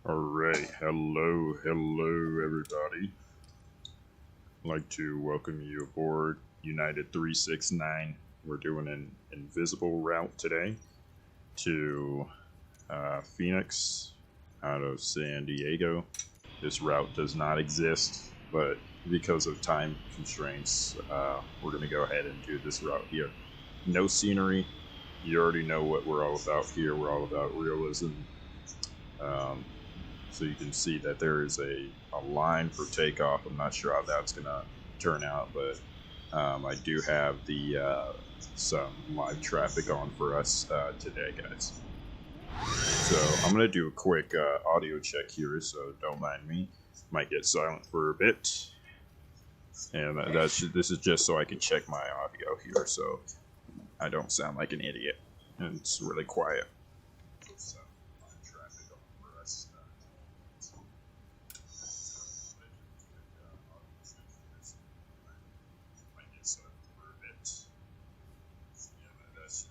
Alright, hello everybody. I'd like to welcome you aboard United 369. We're doing an invisible route today to Phoenix out of San Diego. This route does not exist, but because of time constraints, we're going to go ahead and do this route here. No scenery. You already know what we're all about here. We're all about realism. So you can see that there is a line for takeoff. I'm not sure how that's going to turn out, but I do have the some live traffic on for us today, guys. So I'm going to do a quick audio check here, so don't mind me. Might get silent for a bit. And this is just so I can check my audio here, so I don't sound like an idiot. And it's really quiet. So, live traffic on for us.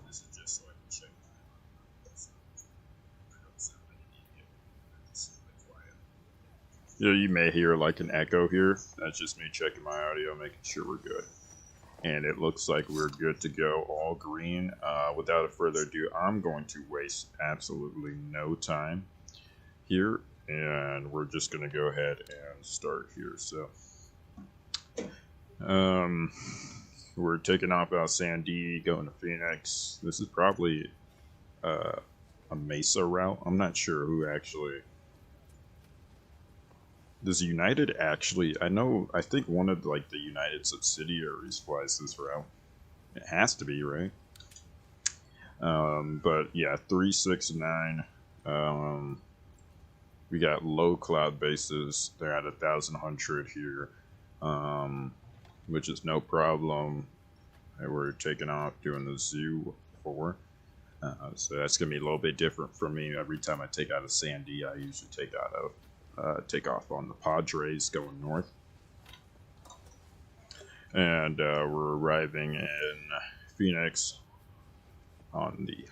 This is just so I can check my audio, so I don't sound like an idiot. It's really quiet. Yeah, you may hear like an echo here. That's just me checking my audio, making sure we're good. And it looks like we're good to go, all green. Without further ado, I'm going to waste absolutely no time here, and we're just going to go ahead and start here. So, we're taking off out of San D, going to Phoenix. This is probably a Mesa route. I'm not sure who actually... Does United actually... I think one of like the United subsidiaries flies this route. It has to be, right? But yeah, 369. We got low cloud bases. They're at 1,100 here, which is no problem. And we're taking off doing the Zoo 4. So that's going to be a little bit different for me. Every time I take out of Sandy, I usually take off on the Padres going north. And we're arriving in Phoenix on the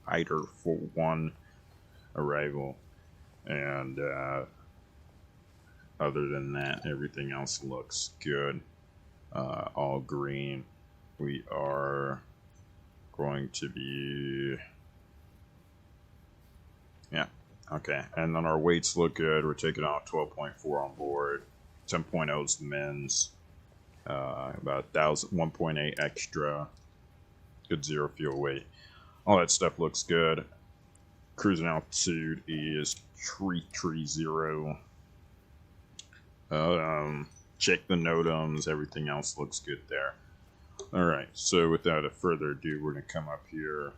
Eider 41 arrival. And other than that, everything else looks good. All green. We are going to be... Yeah. Okay, and then our weights look good. We're taking off 12.4 on board, 10.0 is the men's, about 1.8 extra, good zero fuel weight. All that stuff looks good. Cruising altitude is 330. Check the NOTAMs, everything else looks good there. Alright, so without further ado, we're going to come up here.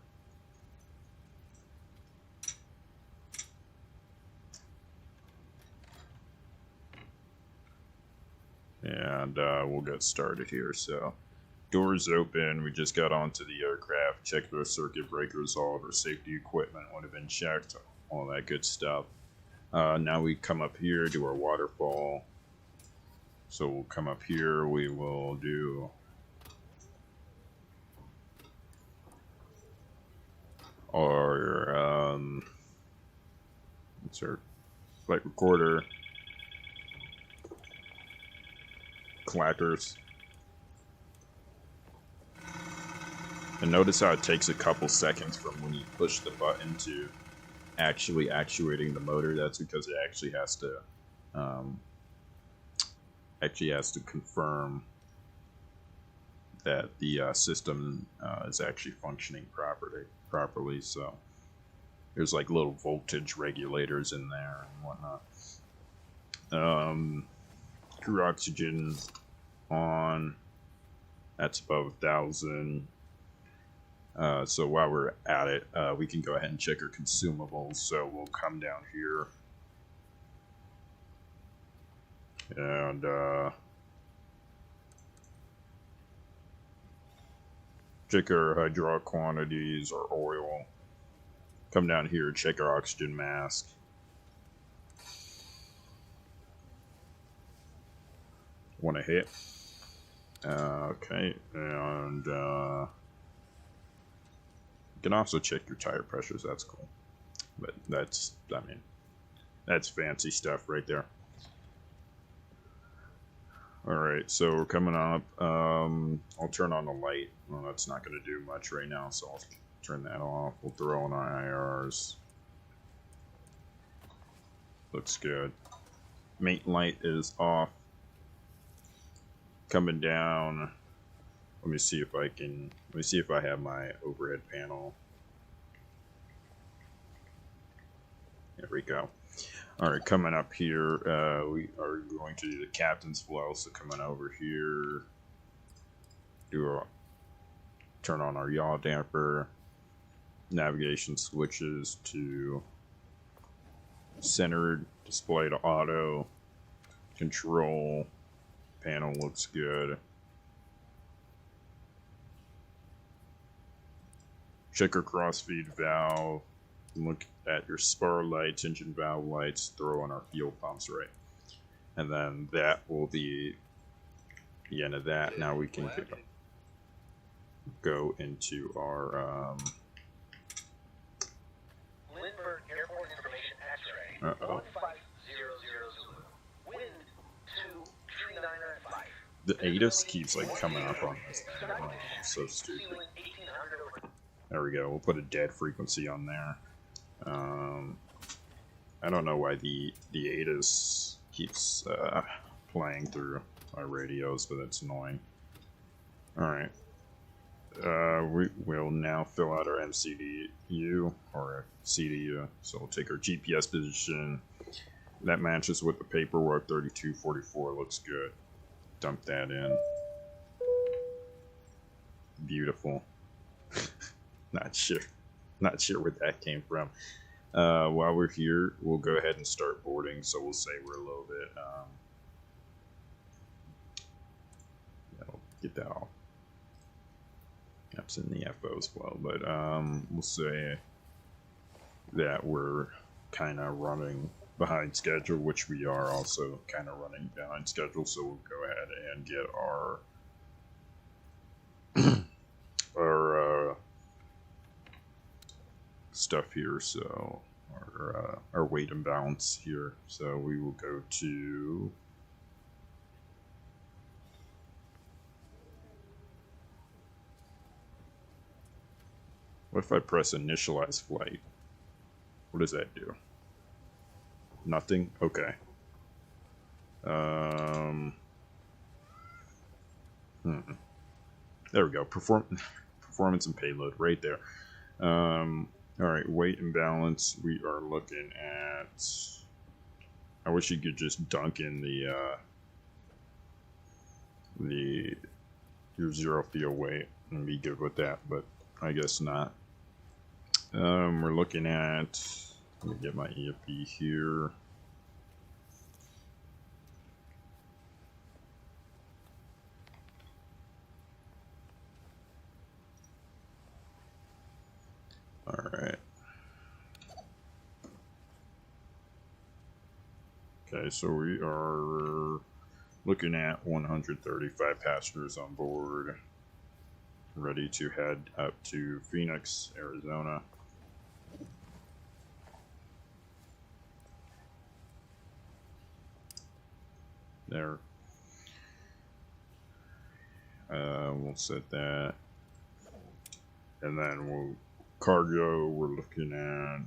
And we'll get started here. So, doors open. We just got onto the aircraft. Checked our circuit breakers. All of our safety equipment would have been checked. All that good stuff. Now we come up here, do our waterfall. So we'll come up here. We will do our what's our flight recorder. Clackers. And notice how it takes a couple seconds from when you push the button to actually actuating the motor. That's because it actually has to confirm that the system is actually functioning properly. So there's like little voltage regulators in there and whatnot. Crew oxygen on, that's above 1,000. So while we're at it, we can go ahead and check our consumables. So we'll come down here and check our hydraulic quantities, our oil. Come down here, check our oxygen mask. Want to hit. Okay, and you can also check your tire pressures. That's cool, but that's, I mean, That's fancy stuff right there. Alright, so we're coming up. I'll turn on the light. Well, that's not going to do much right now, so I'll turn that off. We'll throw on our IRs. Looks good. Main light is off. Coming down. Let me see if I can. Let me see if I have my overhead panel. There we go. All right, coming up here, we are going to do the captain's flow. So coming over here, turn on our yaw damper, navigation switches to centered, display to auto, control panel looks good. Check your crossfeed valve. Look at your spar lights, engine valve lights, throw on our fuel pumps, right? And then that will be the end of that. Now we can go into our Lindbergh Airport Information X-ray. 15000. Wind 23995. the ATIS keeps like coming up on this thing. Oh, so stupid. There we go. We'll put a dead frequency on there. I don't know why the ATIS keeps playing through our radios, but it's annoying. Alright. We will now fill out our MCDU, or CDU. So we'll take our GPS position. That matches with the paperwork. 3244 looks good. Dump that in. Beautiful. Not sure where that came from. While we're here, we'll go ahead and start boarding. So we'll say we're a little bit. I'll get that off. Gaps in the FO's flow, but we'll say that we're kind of running behind schedule, which we are also kind of running behind schedule. So we'll go ahead and get our stuff here. So our weight and balance here. So we will go to what if I press initialize flight? What does that do? Nothing? Okay. There we go. Performance and payload right there. Alright, weight and balance. We are looking at... I wish you could just dunk in your zero fuel weight and be good with that, but I guess not. We're looking at... Let me get my EFB here. Alright. Okay, so we are looking at 135 passengers on board. Ready to head up to Phoenix, Arizona. There. We'll set that. And then we'll cargo, we're looking at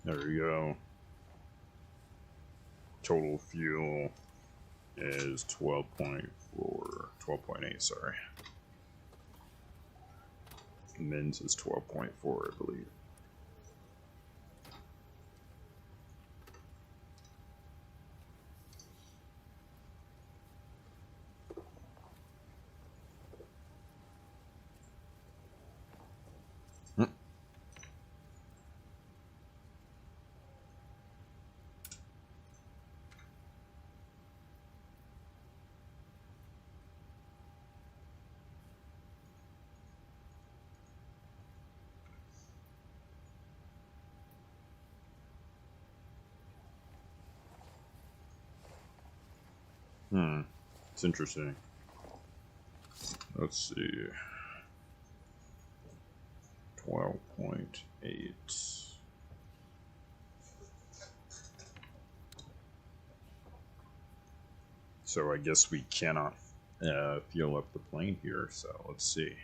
there we go. Total fuel is 12.4, 12.8, sorry. Mins is 12.4, I believe. It's interesting. Let's see. 12.8. So I guess we cannot fuel up the plane here. So let's see.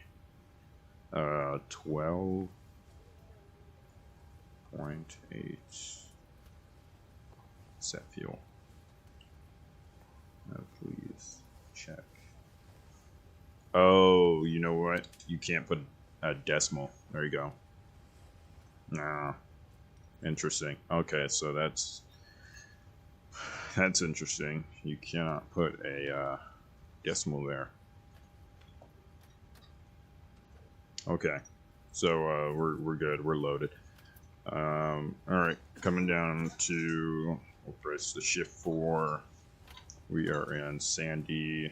12.8. Set fuel. Please check. Oh, you know what? You can't put a decimal. There you go. Nah. Interesting. Okay, so that's interesting. You cannot put a decimal there. Okay, so we're good. We're loaded. All right, coming down to, we'll press the shift 4. We are in Sandy.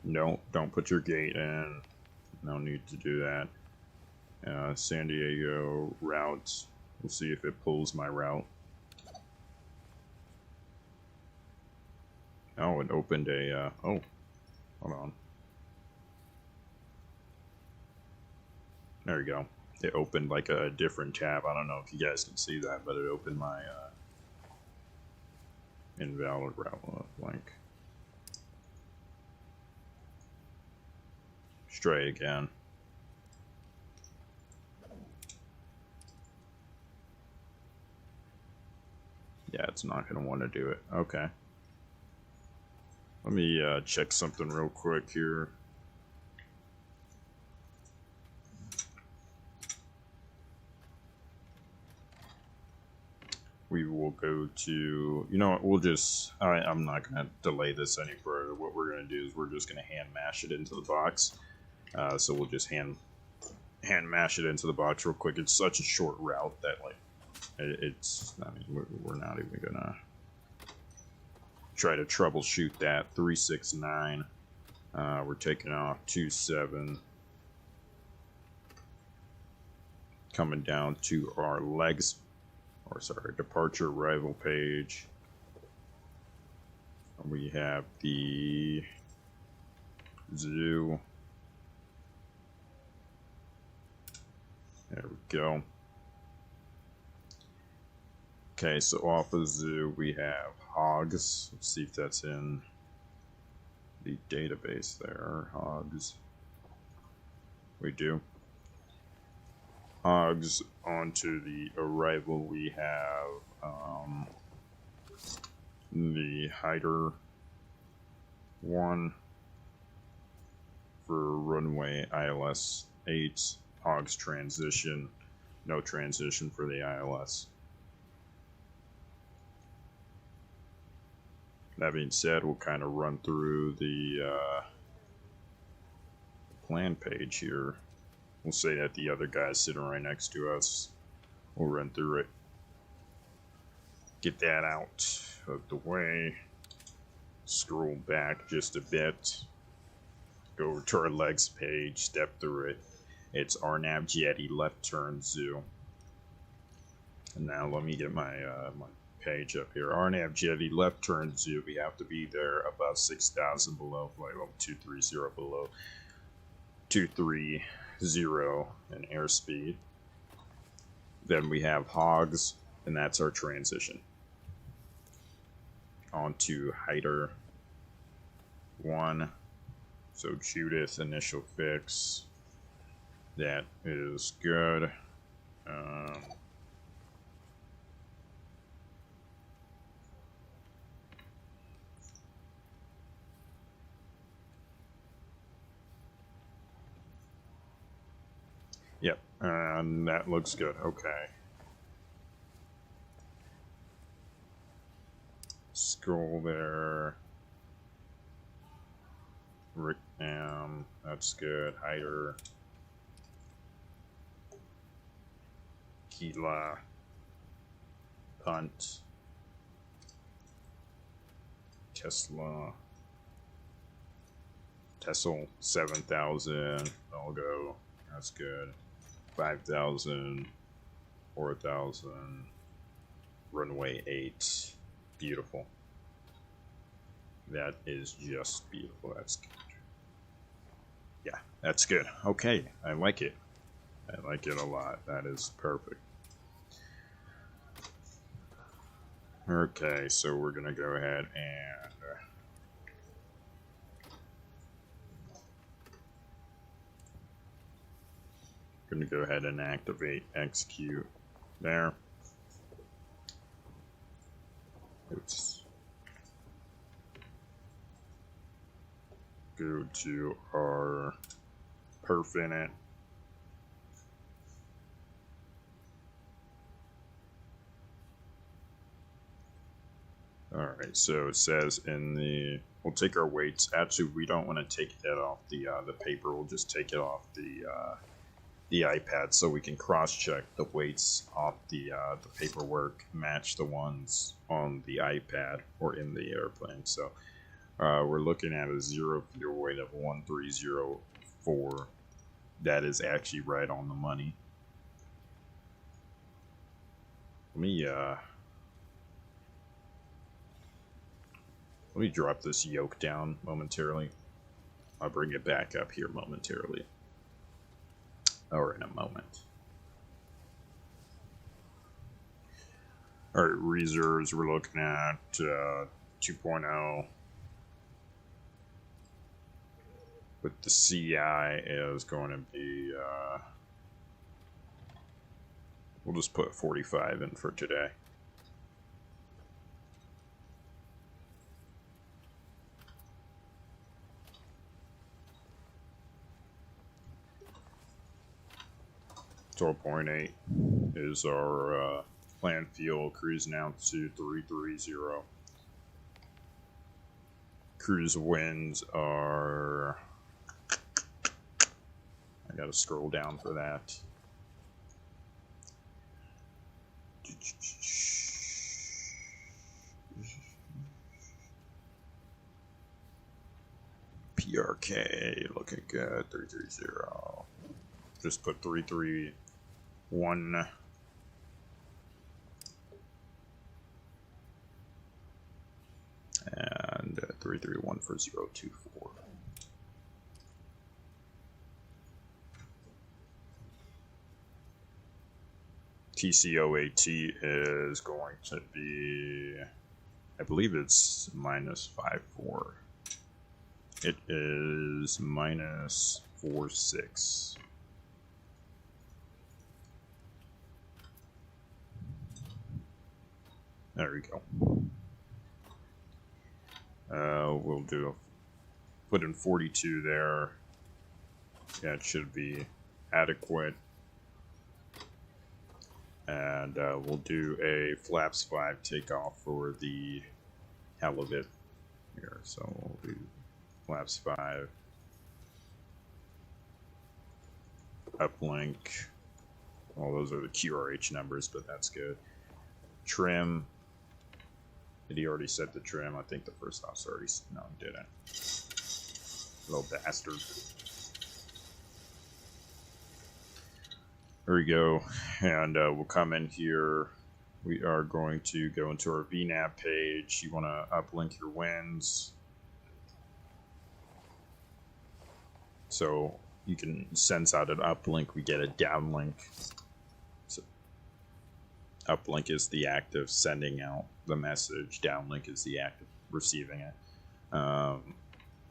No, don't put your gate in. No need to do that. San Diego routes. We'll see if it pulls my route. Oh, it opened a, oh, hold on. There you go. It opened like a different tab. I don't know if you guys can see that, but it opened my invalid route blank. Stray again. Yeah, it's not going to want to do it. Okay. Let me check something real quick here. We will go to, you know what, we'll just, I'm not going to delay this any further. What we're going to do is we're just going to hand mash it into the box. So we'll just hand mash it into the box real quick. It's such a short route that, like, it's, I mean, we're not even going to try to troubleshoot that. 369. We're taking off 27. Coming down to our legs. Or sorry, departure arrival page. We have the zoo. There we go. Okay, so off of zoo we have hogs. Let's see if that's in the database there. Hogs. We do. Hogs onto the arrival we have the Hyder 1 for runway ILS 8. Hogs transition, no transition for the ILS. That being said, we'll kind of run through the plan page here. We'll say that the other guy's sitting right next to us. We'll run through it. Get that out of the way. Scroll back just a bit. Go over to our legs page. Step through it. It's RNAV Jetty left turn zoo. And now let me get my my page up here. RNAV Jetty left turn zoo. We have to be there above 6,000 below flight level 230 below 230 in airspeed. Then we have hogs, and that's our transition. Onto Hyder 1. So Judith initial fix. That is good. Yep, and that looks good. Okay. Scroll there. Rick, that's good. Hyder. Keela. Punt. Tesla. Tessel 7,000. I'll go. That's good. 5,000. 4,000. Runway 8. beautiful. That is just beautiful. That's good. Yeah, that's good. Okay, I like it. I like it a lot. That is perfect. Okay, so we're gonna go ahead and activate execute there. Oops. Go to our perf init. Alright, so it says in the, we'll take our weights. Actually, we don't want to take it off the paper. We'll just take it off the iPad so we can cross-check the weights off the paperwork, match the ones on the iPad or in the airplane. So we're looking at a 0 fuel weight of 1304. That is actually right on the money. Let me drop this yoke down momentarily. I'll bring it back up here momentarily. Or in a moment. Alright, reserves, we're looking at 2.0. With the CI is going to be, we'll just put 45 in for today. .8 is our planned fuel, cruising out to 330. Cruise winds are, I gotta scroll down for that. PRK looking good, 330. Just put 331 and 331 for 024. TCOAT is going to be, I believe it's -54. It is -46. There we go. We'll put in 42 there. Yeah, it should be adequate. And we'll do a flaps 5 takeoff for the hell of it here. So we'll do flaps 5. Uplink. Well, those are the QRH numbers, but that's good. Trim. Did he already set the trim? I think the first officer already. No, he didn't. Little bastard. There we go. And we'll come in here. We are going to go into our VNAV page. You want to uplink your winds. So you can sense out an uplink, we get a downlink. So uplink is the act of sending out the message. Downlink is the act of receiving it.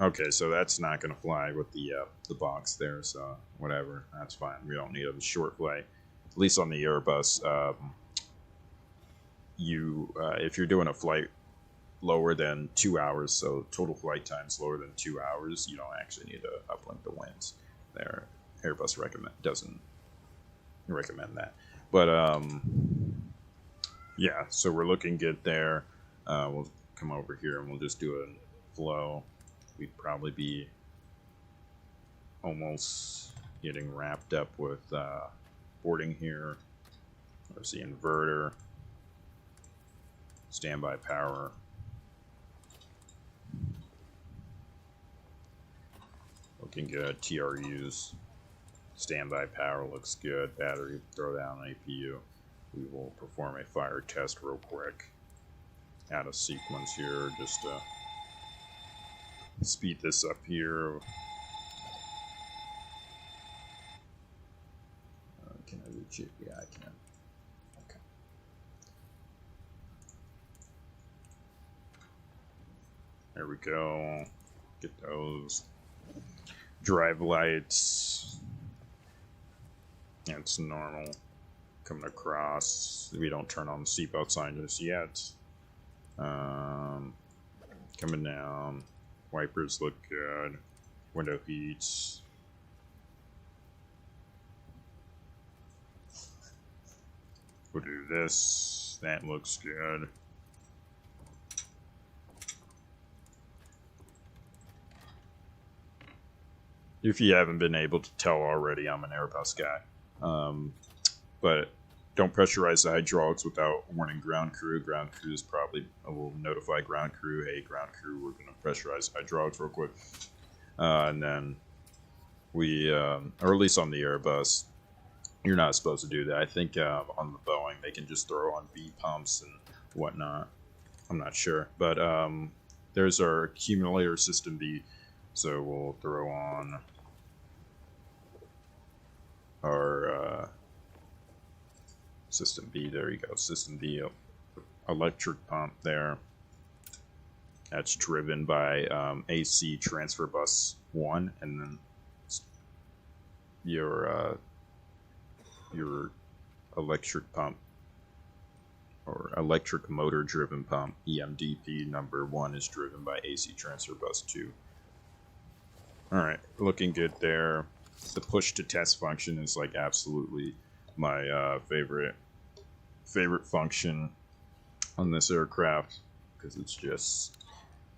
Okay, so that's not going to fly with the box there, so whatever, that's fine. We don't need a short flight. At least on the Airbus, if you're doing a flight lower than 2 hours, so total flight times lower than 2 hours, you don't actually need to uplink the winds. There, Airbus doesn't recommend that. But yeah, so we're looking good there. We'll come over here and we'll just do a flow. We'd probably be almost getting wrapped up with boarding here. There's the inverter, standby power. Looking good. TRUs, standby power looks good. Battery, throw down APU. We will perform a fire test real quick. out of sequence here, just to speed this up here. Can I reach it? Yeah, I can. Okay. There we go. Get those drive lights. It's normal. Coming across. We don't turn on the seatbelt sign just yet. Coming down. Wipers look good. Window heats. We'll do this. That looks good. If you haven't been able to tell already, I'm an Airbus guy. But don't pressurize the hydraulics without warning ground crew. Ground crew is probably will notify ground crew, hey, ground crew, we're going to pressurize hydraulics real quick. And then we, or at least on the Airbus, you're not supposed to do that. I think on the Boeing, they can just throw on V pumps and whatnot. I'm not sure. But there's our accumulator system B. So we'll throw on our system B. There you go. System B, electric pump there. That's driven by AC transfer bus 1, and then your electric pump or electric motor driven pump EMDP number 1 is driven by AC transfer bus 2. Alright, looking good there. The push to test function is like absolutely my favorite function on this aircraft, because it's just,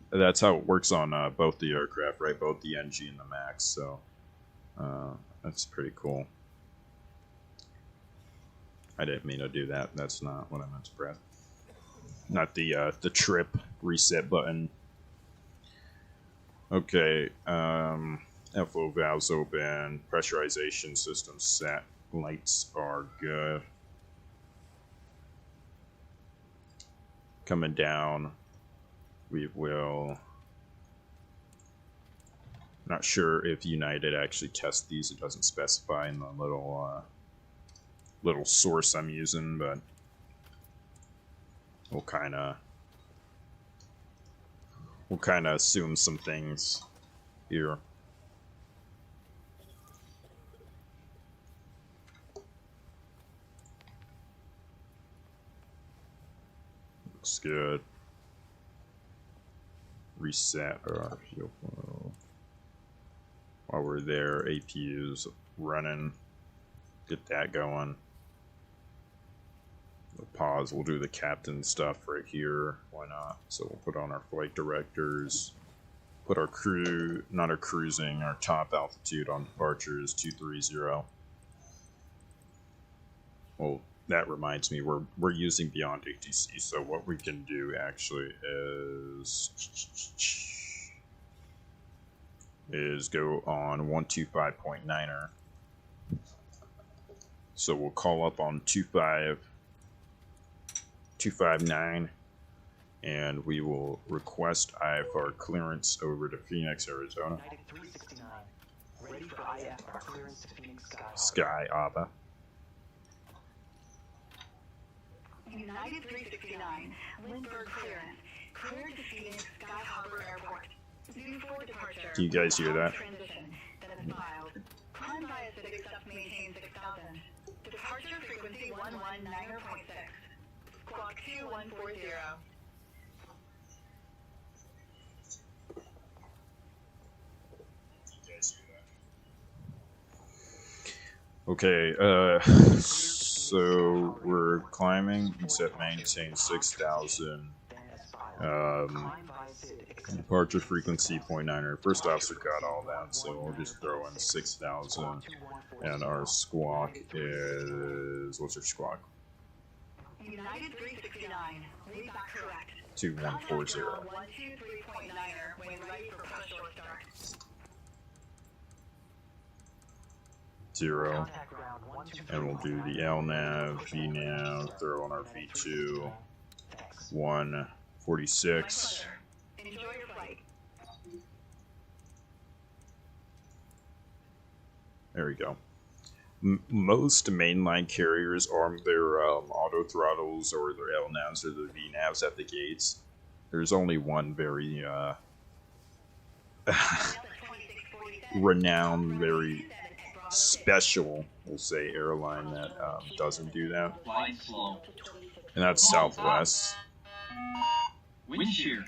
that's how it works on both the aircraft, right? Both the NG and the MAX, so that's pretty cool. I didn't mean to do that. That's not what I meant to press. Not the trip reset button. Okay, FO valves open, pressurization system set, lights are good. Coming down, we will, not sure if United actually tests these, it doesn't specify in the little source I'm using, but we'll kind of assume some things here. Looks good. Reset our fuel flow. While we're there, APU's running. Get that going. We'll pause. We'll do the captain stuff right here. Why not? So we'll put on our flight directors. Put our crew, not our cruising, our top altitude on departure is 230. Well, that reminds me, we're using beyond ATC, so what we can do actually is go on 125.9er. So we'll call up on 259, and we will request IFR clearance over to Phoenix, Arizona. United 369, ready for IFR clearance to Phoenix Sky ABA. United 369, Lindbergh clearance. Cleared to Phoenix Sky Harbor Airport. Due for departure. Do you guys hear that? Transition that is filed. Climb via Civic Stuff maintain 6000. Departure frequency 119.6. Squawk 2140. Okay, so we're climbing. We set maintain 6,000. Departure frequency 0.9er. First officer got all that, so we'll just throw in 6,000. And our squawk is, what's our squawk? United 369, read back correct. 2140. 123.9er when ready for push short start. 0. And we'll do the LNAV, VNAV, throw on our V2. 1. 46. Enjoy your flight. There we go. Most mainline carriers arm their auto throttles or their LNAVs or their VNAVs at the gates. There's only one very renowned, very special, we'll say, airline that doesn't do that. And that's Southwest. Wind shear.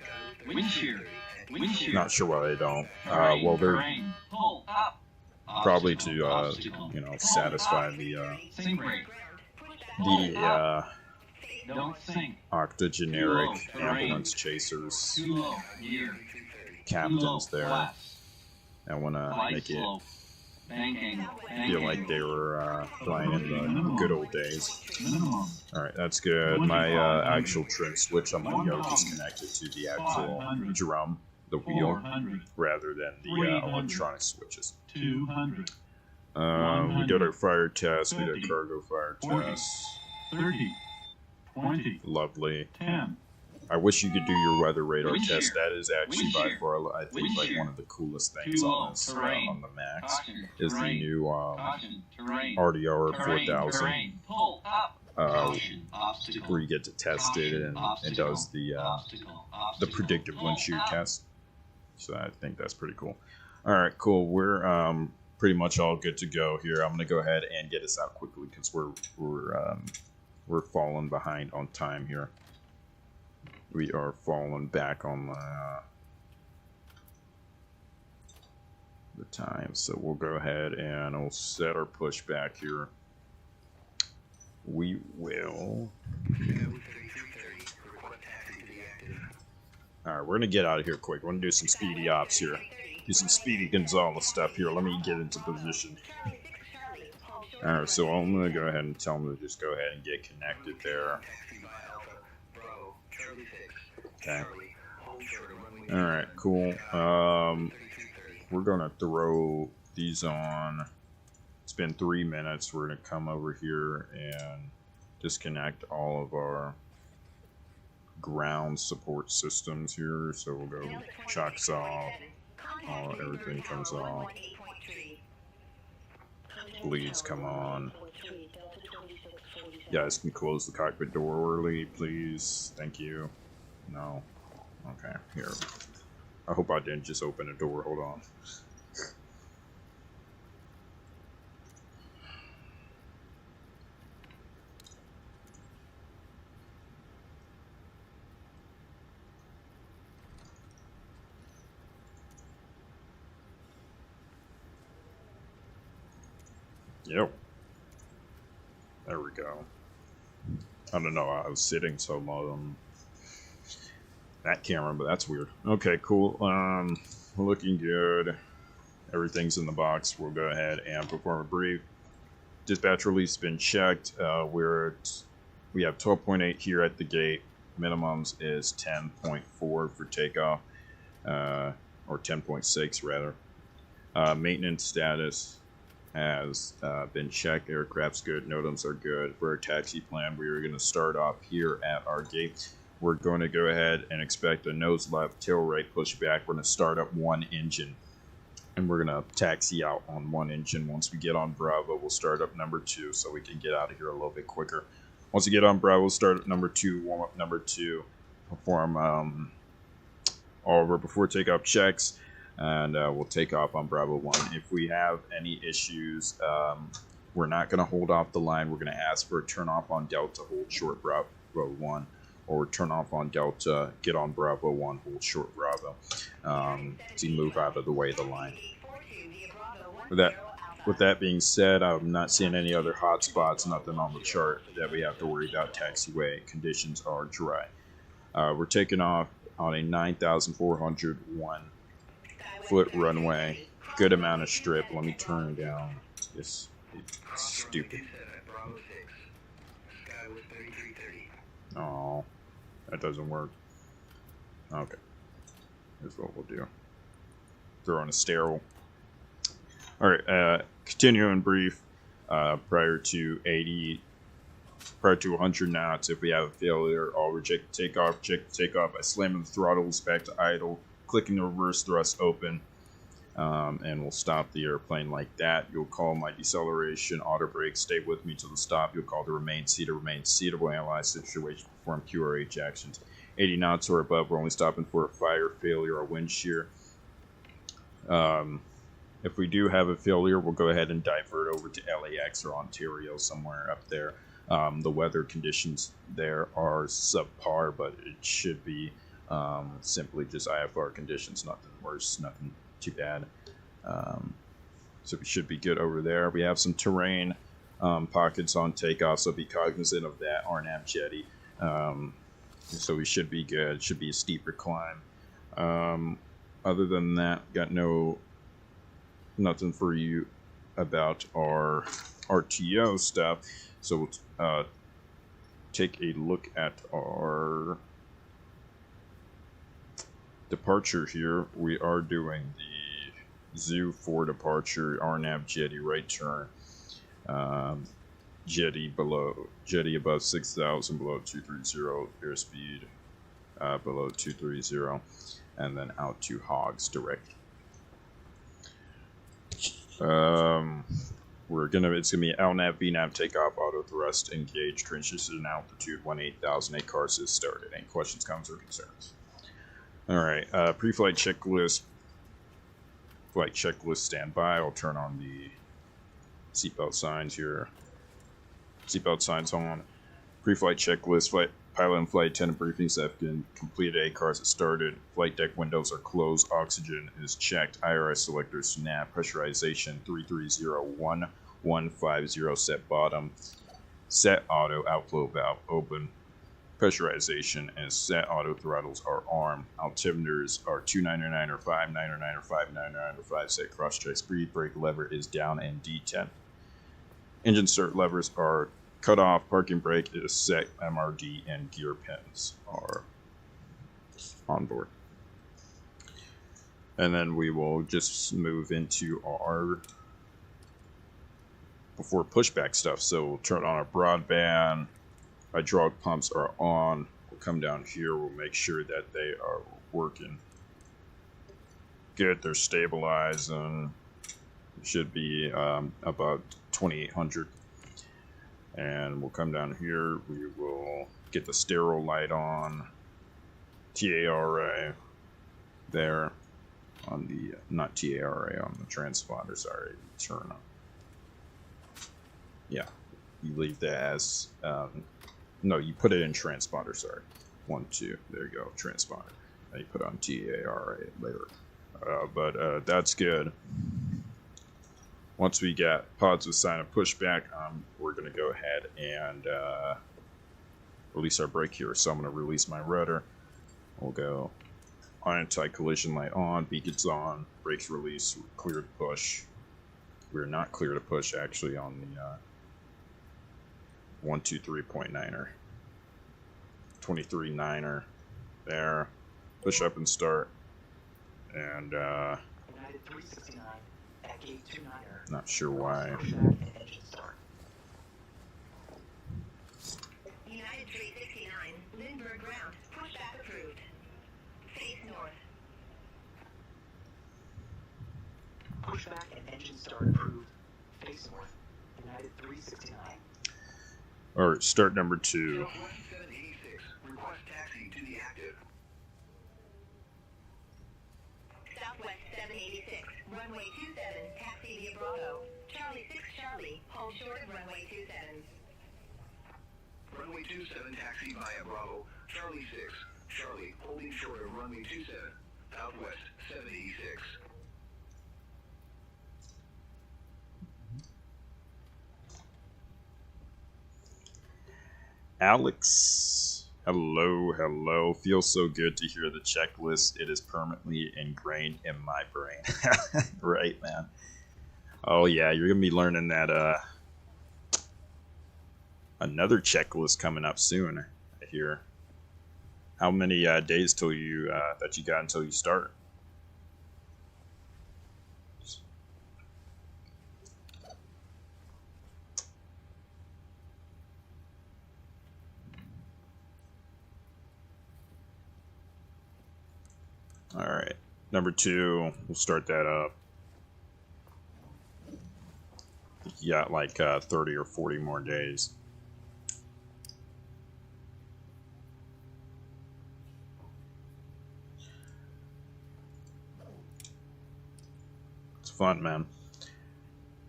Wind shear. Wind shear. Not sure why they don't. Well, they're Pull up. probably to you know, satisfy the Sink rate. Don't sink. octogeneric ambulance chasers Too low. Gear. captains there. Flaps. I want to Flight make it slope. Bank angle. Bank feel like they were flying in the good old days. Minimum. Alright, that's good. My actual trim switch, I'm going to go disconnect it to the actual drum, the wheel, 400. rather than the electronic switches. 200. We did our fire test, we did cargo fire 40. test. 30. 20. Lovely. 10. I wish you could do your weather radar Wind test. shear. That is actually Wind by shear. far, I think, Wind like shear. one of the coolest things Too on low. this Terrain. on the Max. Caution. Is the Terrain. new Caution. Terrain. RDR Terrain. 4000, Terrain. Pull up. Caution. where Obstacle. you get to test it and it does the Obstacle. the Obstacle. predictive Pull wind shear up. test. So I think that's pretty cool. All right, cool. We're pretty much all good to go here. I'm gonna go ahead and get us out quickly because we're falling behind on time here. We are falling back on the time, so we'll go ahead and we'll set our push back here. We will. All right, we're gonna get out of here quick. We're gonna do some speedy ops here. Do some Speedy Gonzalez stuff here. Let me get into position. Alright, so I'm going to go ahead and tell them to just go ahead and get connected there. Okay. Alright, cool. We're going to throw these on. It's been 3 minutes. We're going to come over here and disconnect all of our ground support systems here. So we'll go chocks off. Everything comes off. Bleeds come on. You guys can close the cockpit door early, please. Thank you. No. Okay, here. I hope I didn't just open a door. Hold on. Yep. There we go. I don't know, I was sitting so low on that camera, but that's weird. Okay, cool. Looking good. Everything's in the box. We'll go ahead and perform a brief. Dispatch release has been checked. We have 12.8 here at the gate. Minimums is 10.4 for takeoff, or 10.6 rather. Maintenance status has been checked. Aircraft's good. NOTAMs are good. For our taxi plan, we are going to start off here at our gate. We're going to go ahead and expect a nose left, tail right push back. We're going to start up one engine, and we're going to taxi out on one engine. Once we get on Bravo, we'll start up number 2 so we can get out of here a little bit quicker. Once we get on Bravo, we'll start at number 2, warm up number 2, perform all of our before takeoff checks, and we'll take off on Bravo 1. If we have any issues, we're not going to hold off the line. We're going to ask for a turn off on Delta, hold short Bravo 1, or turn off on Delta, get on Bravo 1, hold short Bravo, to move out of the way of the line. With that being said, I'm not seeing any other hot spots, nothing on the chart that we have to worry about. Taxiway conditions are dry. We're taking off on a 9,401 foot runway. Good amount of strip. Let me turn down this. It's stupid. Oh, that doesn't work. Okay. Here's what we'll do. Throw on a sterile. Alright, continuing brief. Prior to 80 prior to 100 knots. If we have a failure, I'll reject the takeoff, by slamming the throttles back to idle, clicking the reverse thrust open, and we'll stop the airplane like that. You'll call my deceleration, auto brake, stay with me till the stop. You'll call the remain seated, we'll analyze situation, perform QRH actions. 80 knots or above, we're only stopping for a fire, failure, or wind shear. If we do have a failure, we'll go ahead and divert over to LAX or Ontario, somewhere up there. The weather conditions there are subpar, but it should be simply just IFR conditions, nothing worse, nothing too bad. So we should be good over there. We have some terrain pockets on takeoff, so be cognizant of that. RNAV jetty. So we should be good. It should be a steeper climb. Other than that, got nothing for you about our RTO stuff. So we'll take a look at our departure here. We are doing the Zoo 4 departure, RNAV jetty right turn. Jetty above 6,000, below 230, airspeed below 230, and then out to Hogs direct. It's gonna be LNAV, VNAV, takeoff, auto thrust, engage, trenches at an altitude 18,000, 8 cars is started. Any questions, comments, or concerns? Alright, pre-flight checklist. Flight checklist standby. I'll turn on the seatbelt signs here. Seatbelt signs on. Pre-flight checklist. Pilot and flight attendant briefings have been completed. 8 cars have started. Flight deck windows are closed. Oxygen is checked. IRS selector snap. Pressurization 3301150 set bottom. Set auto outflow valve open. Pressurization and set auto throttles are armed. Altimeters are 299 or 599 or 599 or 5 set cross check speed. Brake lever is down and D10. Engine start levers are cut off. Parking brake is set. MRD and gear pins are on board. And then we will just move into our before pushback stuff. So we'll turn on our broadband. Hydraulic pumps are on. We'll come down here. We'll make sure that they are working good. They're stabilizing. Should be about 2800. And we'll come down here. We will get the stereo light on. TARA there on the, not TARA, on the transponder. Sorry, turn on. Yeah, you leave that as, no, you put it in transponder, sorry. 1, 2, there you go, transponder. Now you put on TARA later. But that's good. Once we get positive sign of pushback, we're going to go ahead and release our brake here. So I'm going to release my rudder. We'll go anti-collision light on, beacons on, brakes release, clear to push. We're not clear to push actually on the 123.9er. 23.9er there. Push up and start. And United 369 at gate 29er. Not sure why. Engine start. United 369, Lindbergh ground. Pushback approved. Face north. Pushback and engine start approved. Face north. United 369. Alright, start number 2. Southwest 786, request taxi to the active. Southwest 786, runway 27, taxi via Bravo. Charlie 6 Charlie, hold short of runway 27. Runway 27, taxi via Bravo. Charlie 6, Charlie, holding short of runway 27, Southwest 786. Alex, hello. Feels so good to hear the checklist. It is permanently ingrained in my brain. Right, man. Oh yeah, you're gonna be learning that another checklist coming up soon. I hear. How many days till you that you got until you start? Alright, number 2, we'll start that up. You got like 30 or 40 more days. It's fun, man.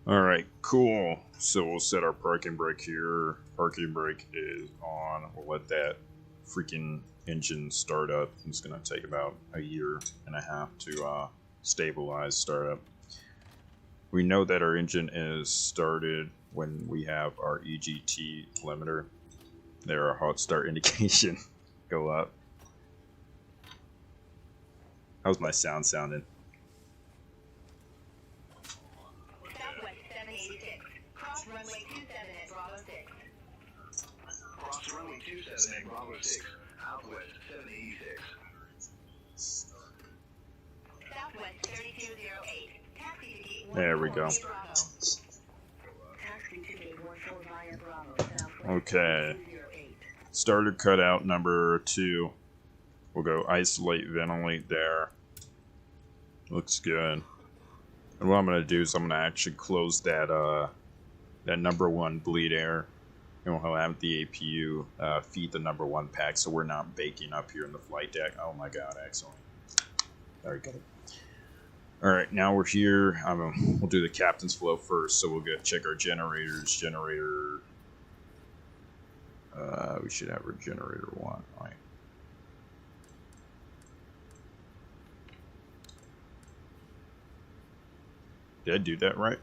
Alright, cool. So we'll set our parking brake here. Parking brake is on. We'll let that freaking engine start up. It's going to take about a year and a half to stabilize startup. We know that our engine is started when we have our EGT limiter. There, our hot start indication go up. How's my sound sounding? Southwest 786. Cross runway 27 at Bravo 6. Cross runway 27 at Bravo 6. Outwest 786. Southwest 3208. Taxi to gate There we go. 148 Bravo. Taxi to gate 14 via Bravo. Southwest Okay. 3208. Starter cutout number 2. We'll go isolate, ventilate there. Looks good. And what I'm going to do is I'm going to actually close that that number 1 bleed air. And we'll have the APU feed the number 1 pack so we're not baking up here in the flight deck. Oh my god, excellent. Very good. Alright, now we're here. We'll do the captain's flow first, so we'll check our generators. Generator... we should have our generator 1. Right. Did I do that right?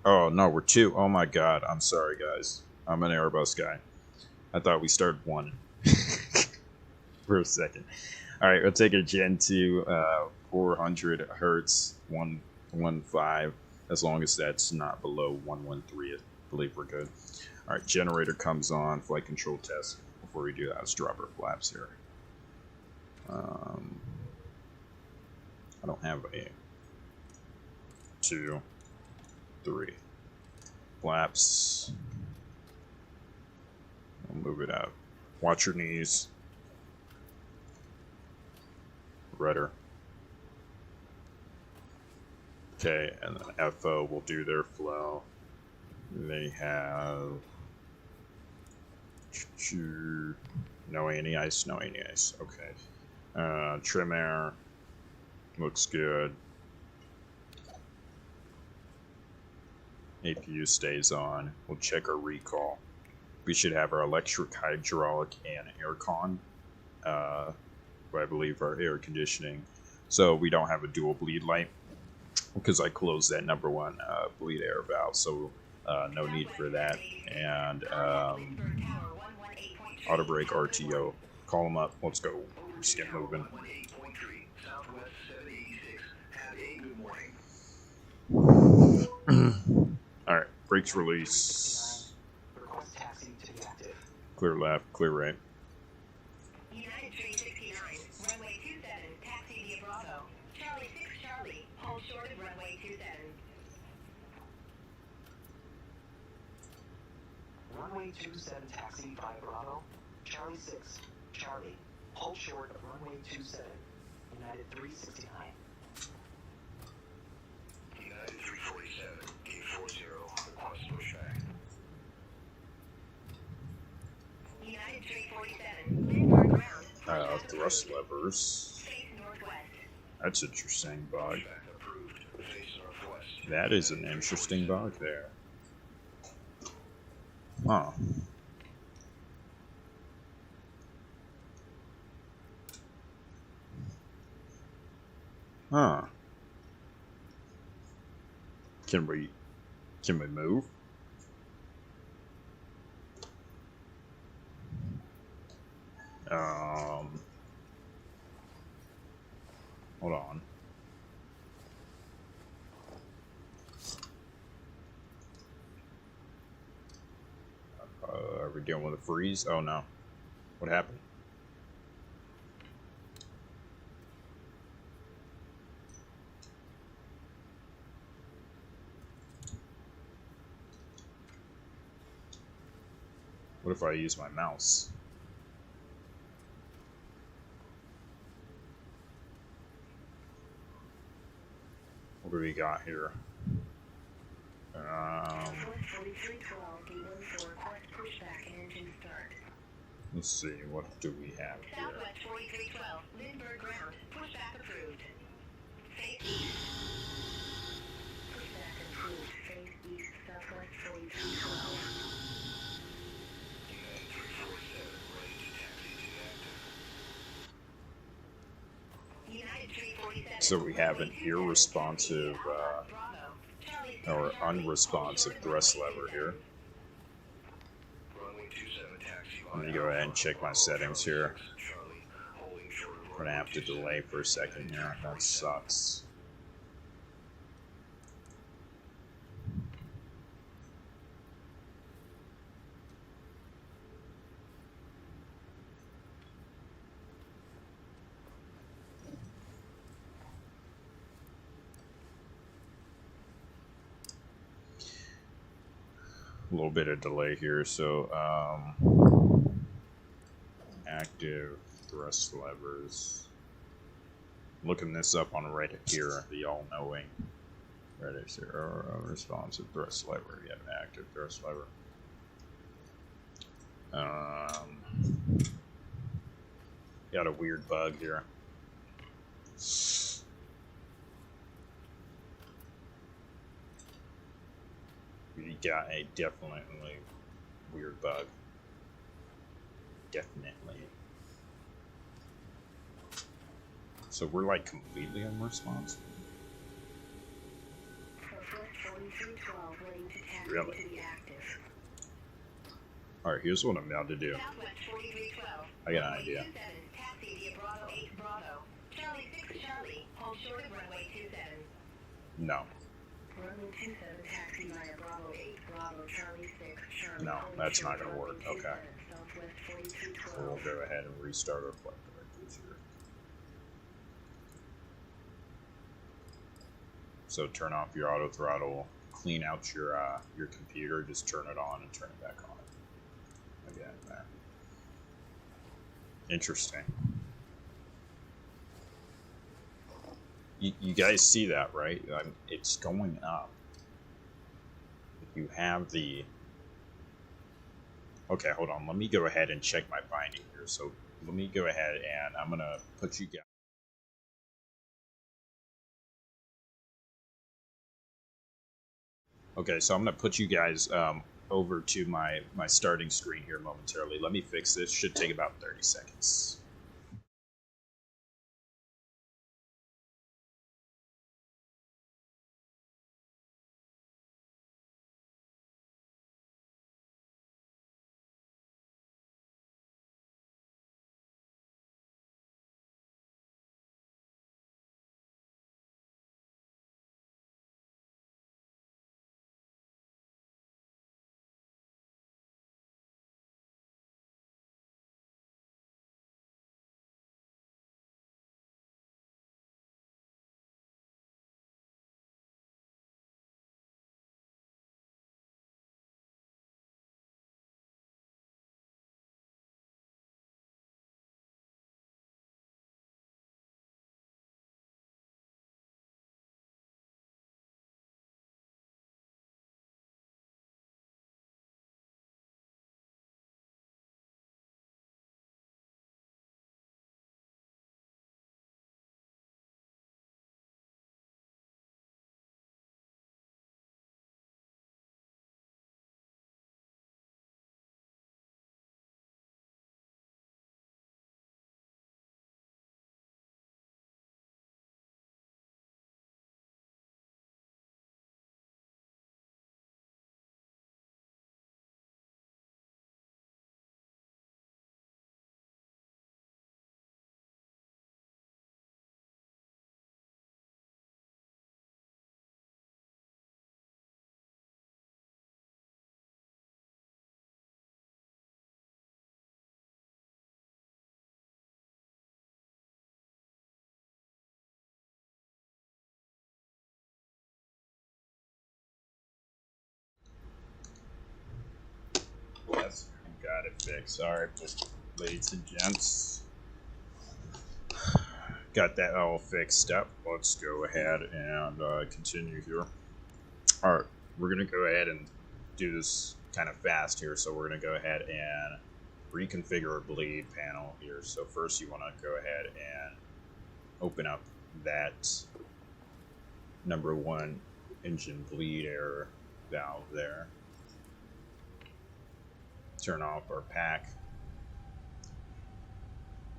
Oh, no, we're 2. Oh my god, I'm sorry, guys. I'm an Airbus guy. I thought we started 1 for a second. Alright, we'll take a Gen 2 400 hertz 115, as long as that's not below 113. I believe we're good. Alright, generator comes on, flight control test. Before we do that, let's drop our flaps here. I don't have a 2, 3 flaps. I'll move it out. Watch your knees. Rudder. Okay, and then FO will do their flow. They have no any ice, no any ice. Okay. Trim air looks good. APU stays on. We'll check our recall. We should have our electric, hydraulic, and aircon. I believe our air conditioning. So we don't have a dual bleed light because I closed that number 1 bleed air valve. So no need for that. And auto brake RTO. Call them up. Let's go. Just get moving. 18.3. Southwest 786. Have a good morning. Alright, brakes release. Request taxi to be active. Clear left, clear right. United 369. Runway 27. Taxi via Bravo. Charlie 6 Charlie. Hold short of runway 27. Runway 27 taxi via Bravo. Charlie 6 Charlie. Hold short of runway 27. United 369. United 347. Gate 40. Request pushback. United 347. Landmark ground. Thrust levers. Face northwest. That's interesting bug. Pushback approved. Face northwest. That is an interesting bug there. Huh. Huh. Can we move? Hold on. Are we dealing with a freeze? Oh no. What happened? What if I use my mouse? What do we got here? 4312, D14, request pushback and engine start. Let's see, what do we have here? Southwest 4312, Lindbergh ground, pushback approved. Face east. Pushback approved, face east, Southwest 4312. United 347, ready to taxi to active. United 347. So we have an irresponsive or unresponsive thrust lever here. Runway 27 taxi Let me go ahead and check my settings here. I'm gonna have to delay for a second here. That sucks. A little bit of delay here, so active thrust levers. Looking this up on Reddit here, the all-knowing Reddit here, responsive thrust lever. Yeah, active thrust lever. Got a weird bug here. We got a definitely weird bug. Definitely. So we're like completely unresponsive. Really? Alright, here's what I'm about to do. I got an idea. No. No, that's not going to work. Okay. So we'll go ahead and restart our flight directors here. So turn off your auto throttle, clean out your computer, just turn it on and turn it back on. Again, there. Interesting. You guys see that, right? It's going up. If you have the... Okay, hold on. Let me go ahead and check my binding here. So let me go ahead and I'm going to put you guys... Okay, so I'm going to put you guys over to my starting screen here momentarily. Let me fix this. Should take about 30 seconds. Yes, got it fixed. Alright, ladies and gents. got that all fixed up. Let's go ahead and continue here. Alright, we're going to go ahead and do this kind of fast here. So we're going to go ahead and reconfigure our bleed panel here. So first you want to go ahead and open up that number 1 engine bleed air valve there. Turn off our pack.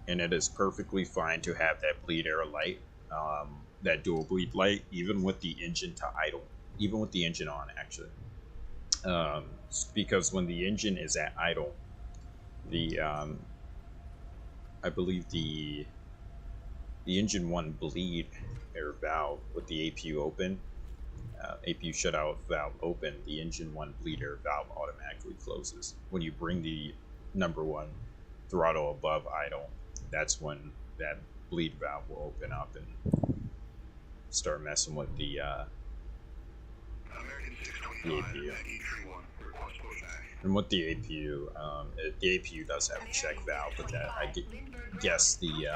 And it is perfectly fine to have that bleed air light, that dual bleed light, even with the engine to idle, even with the engine on, actually. Because when the engine is at idle, the I believe the engine 1 bleed air valve with the APU open, APU shutout valve open, the engine 1 bleed air valve automatically closes. When you bring the number 1 throttle above idle, that's when that bleed valve will open up and start messing with the APU. And with the APU, the APU does have a check valve, but that I guess the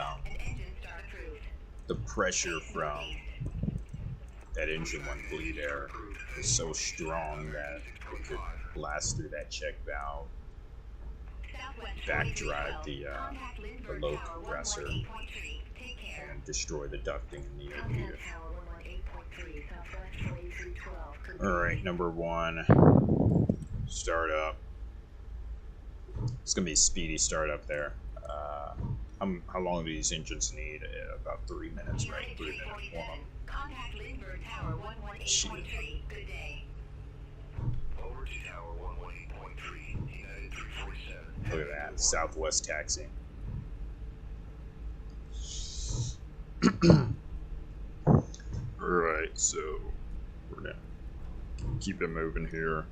pressure from that engine 1 bleed air is so strong that it could blast through that check valve, back drive the low compressor, and destroy the ducting in the APU. Alright, number 1, startup. It's going to be a speedy startup there. How long do these engines need? About 3 minutes, right? 3 minutes warm up. Shit. Look at that, Southwest taxi. Alright, so we're gonna keep it moving here.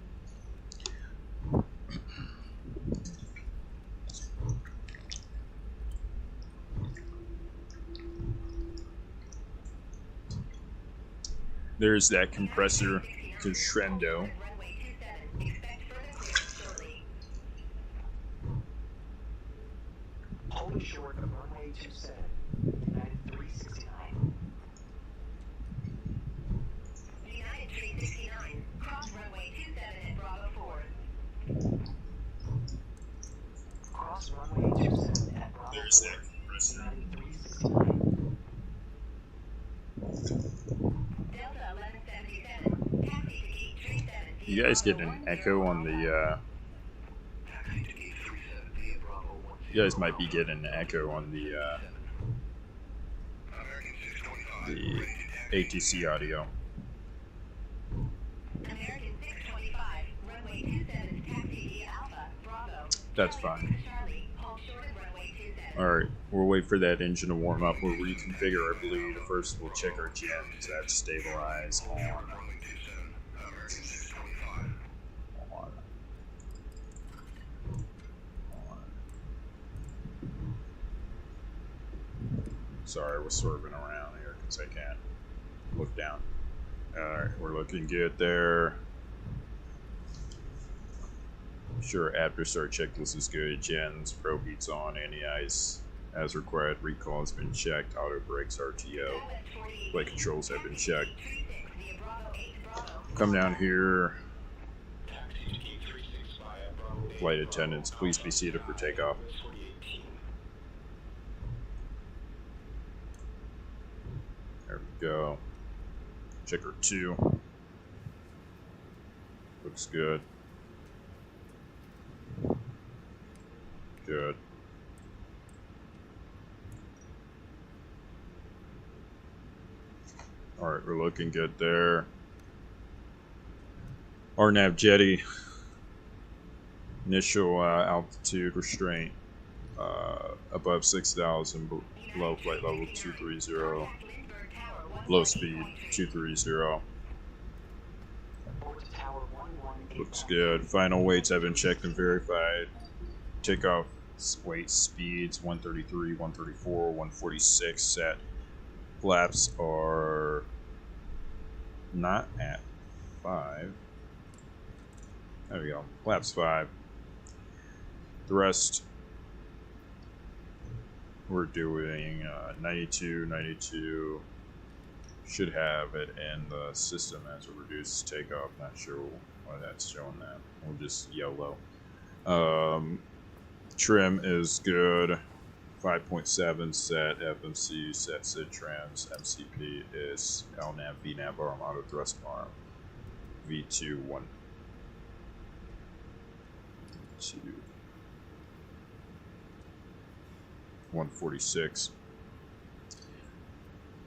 There's that compressor crescendo. Holding short of runway 27, United 369. United 369, cross runway 27 at Bravo 4. Cross runway 27 at Bravo 4. There's that compressor. United 369. Delta 1177, taxi to gate 37. You guys get an echo on the you guys might be getting an echo on the ATC audio. American 625, runway 27, taxi via Alpha, Bravo. That's fine. Charlie, hold short of runway 27. Alright, we'll wait for that engine to warm up. We'll reconfigure our bleed. First, we'll check our gens. That's stabilize on. Sorry, we're swerving around here because I can't look down. Alright, we're looking good there. Sure, after start checklist is good. Gens, probe heat's on, anti-ice as required. Recall has been checked. Auto brakes, RTO. Flight controls have been checked. Come down here. Flight attendants, please be seated for takeoff. There we go. Checker 2. Looks good. Good. Alright, we're looking good there. RNAV jetty. Initial altitude restraint above 6,000, below flight level 230. Low speed 230. Looks good. Final weights have been checked and verified. Takeoff weight speeds 133, 134, 146 set. Flaps are not at 5. There we go. Flaps 5. Thrust We're doing 92, 92. Should have it in the system as a reduced takeoff. Not sure why that's showing that. We'll just YOLO. Trim is good. 5.7 set. FMC set SID trims. MCP is LNAV, VNAV arm, auto thrust arm. V2 1. 2. 146.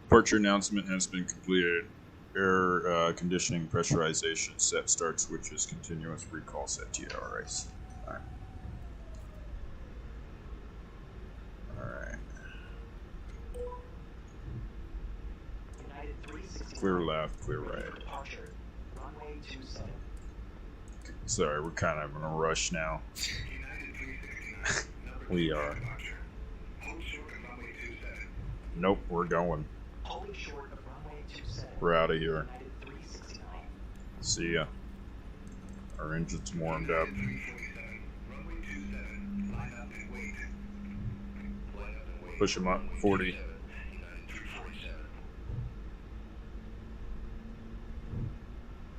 Departure announcement has been completed. Air conditioning pressurization set start switches continuous recall set TRS. Alright. Alright. United 369. Clear left, clear right. Departure. Runway 27. Sorry, we're kind of in a rush now. We are. Nope, we're going. Holding short of runway 27. We're out of here. United 369. See ya. Our engine's warmed up. Push them up. 40.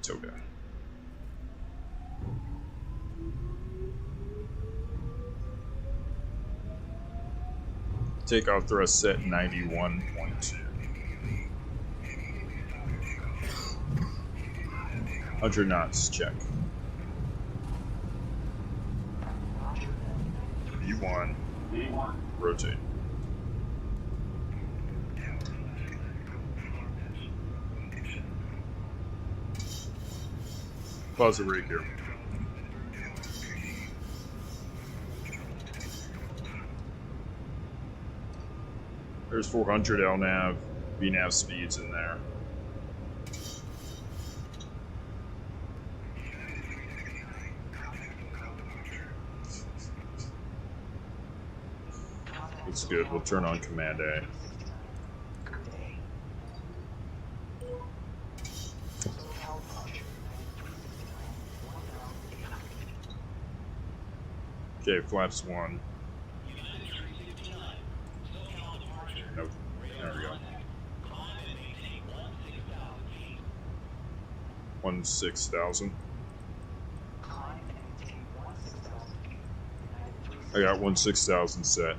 Toga. Takeoff thrust set 91.2. 100 knots, check. V1, rotate. Pause the rig here. There's 400 LNAV, VNAV speeds in there. It's good. We'll turn on Command A. Okay, flaps 1. Nope. There we go. 16,000. I got 16,000 set.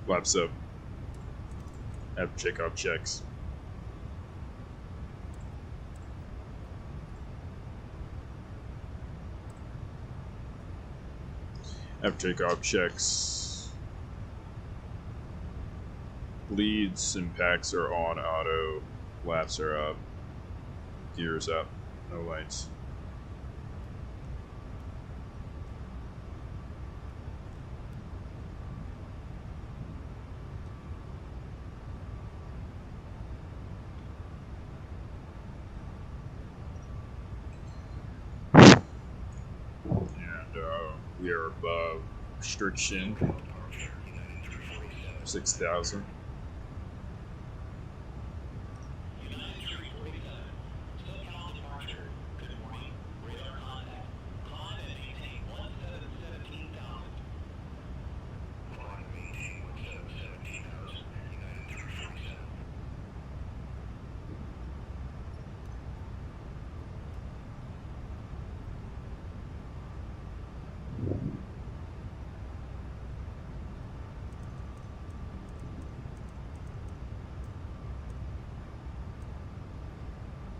Flaps up. Have takeoff checks. Have takeoff checks. Leads and packs are on auto. Flaps are up. Gears up. No lights. We are above restriction. 6,000.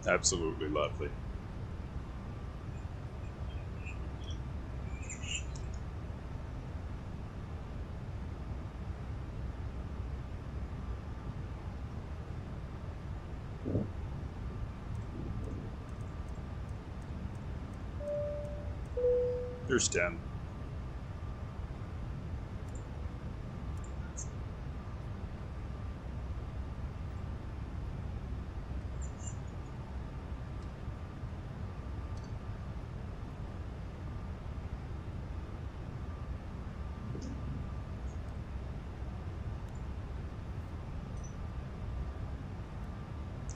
Absolutely lovely. Here's 10.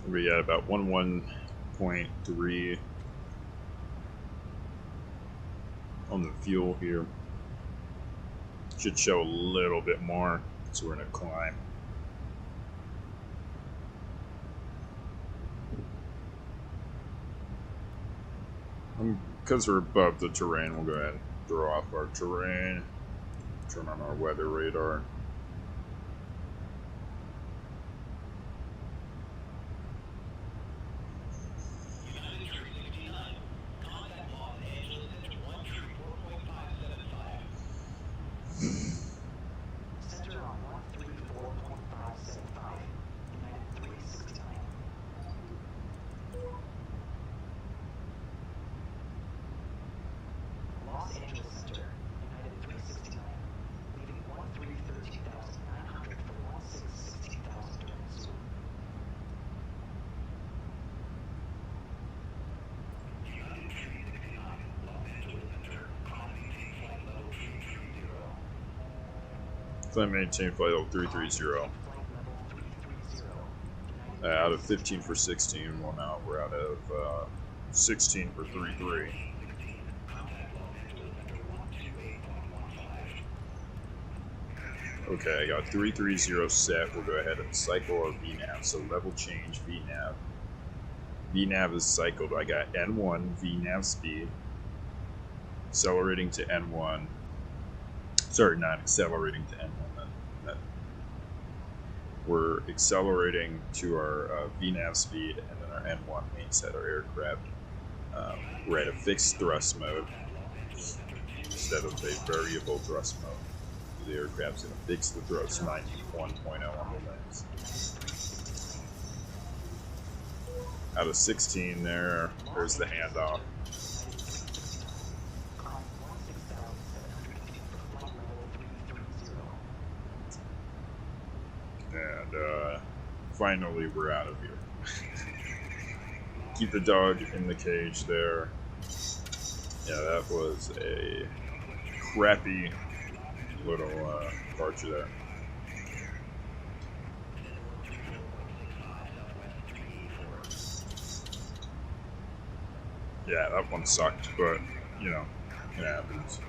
We got about 11.3 on the fuel here. Should show a little bit more, so we're gonna climb. Because we're above the terrain, we'll go ahead and throw off our terrain, turn on our weather radar. Center on 134.575, United 369. Los Angeles Center, United 369, leaving 1313,900 for 1660,000 during Zoom. United 369, Los Angeles Center, climb maintain flight level 330. Climb maintain flight level 330. Flight level 330. Out of 15 for 16, well now we're out of 16 for 33. Okay, I got 330 set. We'll go ahead and cycle our VNAV. So level change VNAV. VNAV is cycled. I got N1 VNAV speed. Accelerating to N1. Sorry, not accelerating to N1. We're accelerating to our VNAV speed, and then our N1 means that our aircraft we're at a fixed thrust mode instead of a variable thrust mode. The aircraft's going to fix the thrust 91.0 on the wings. Out of 16 there's the handoff. Climb 16,700 feet for flight level 330. And finally, we're out of here. Keep the dog in the cage there. Yeah, that was a crappy little departure there. Yeah, that one sucked, but you know, it happens.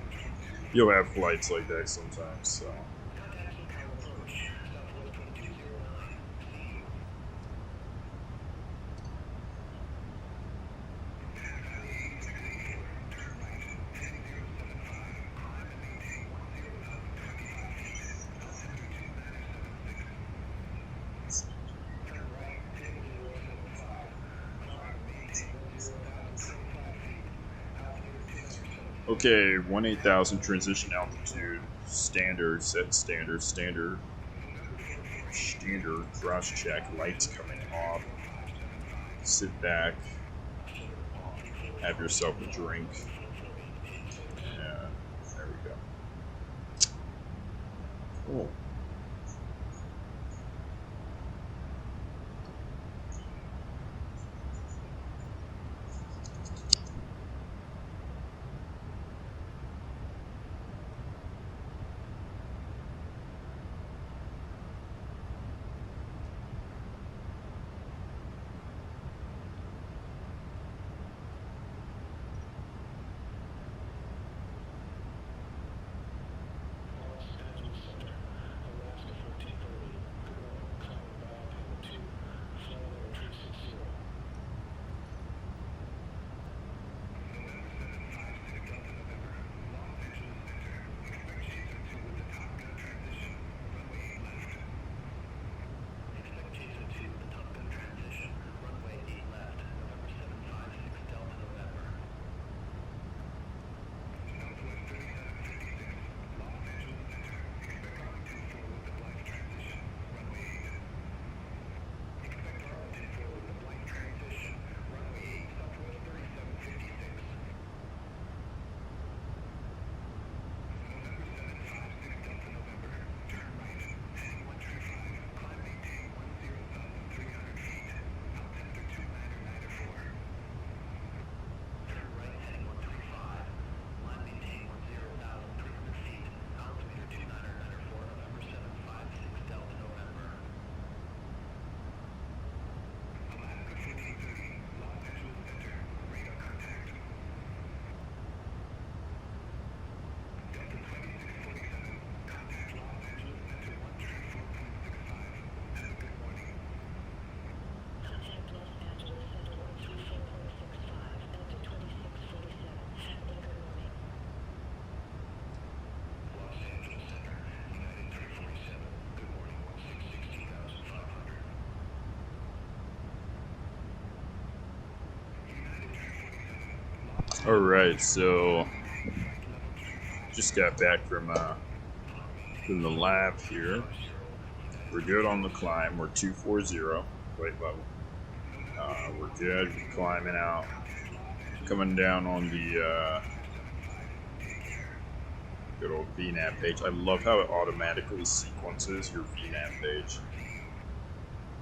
You'll have flights like that sometimes, so. Okay, 18,000 transition altitude, standard, set standard cross check, lights coming off, sit back, have yourself a drink, and there we go. Cool. Alright, so just got back from the lab here. We're good on the climb. We're 240, quite level. We're good climbing out. Coming down on the good old VNAV page. I love how it automatically sequences your VNAV page.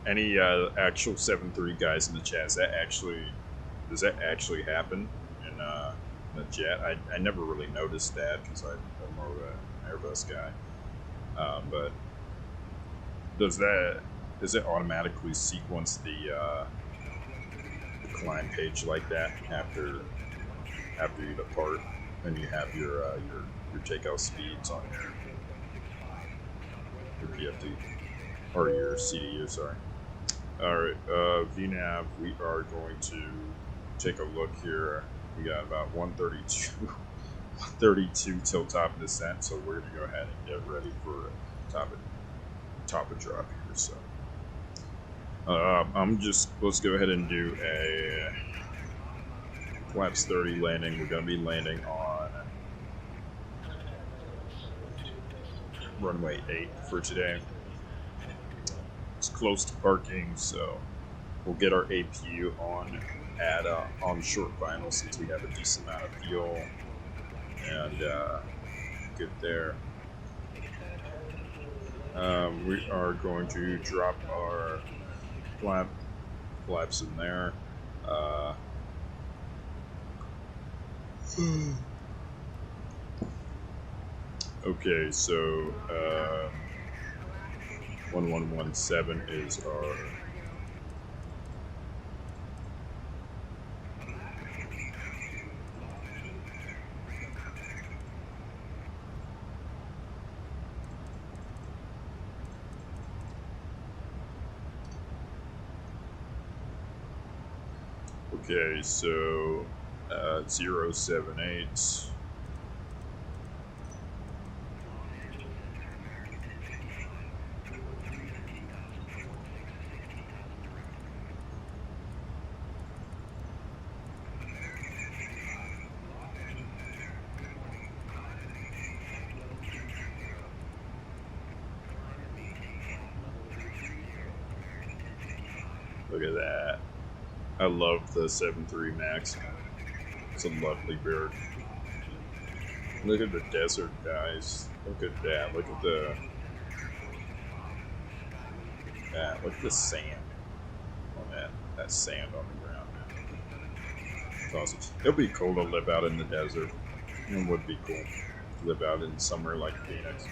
Any actual 7.3 guys in the chat, does that actually happen in the jet? I never really noticed that because I'm more of an Airbus guy. But does it automatically sequence the climb page like that after you depart and you have your takeoff speeds on your PFD or your CDU? Sorry. All right, VNAV. We are going to take a look here. We got about 132 till top of descent, so we're gonna go ahead and get ready for top of drop here. So let's go ahead and do a flaps 30 landing. We're gonna be landing on runway 8 for today. It's close to parking, so we'll get our APU on short final since we have a decent amount of fuel, and good there. We are going to drop our flaps in there. Okay, so 1117 is our okay, so 078. Look at that. I love the 7.3 Max. It's a lovely bird. Look at the desert, guys. Look at that. Look at the sand on that sand on the ground, man. It's awesome. It'll be cool to live out in the desert. It would be cool to live out in somewhere like Phoenix.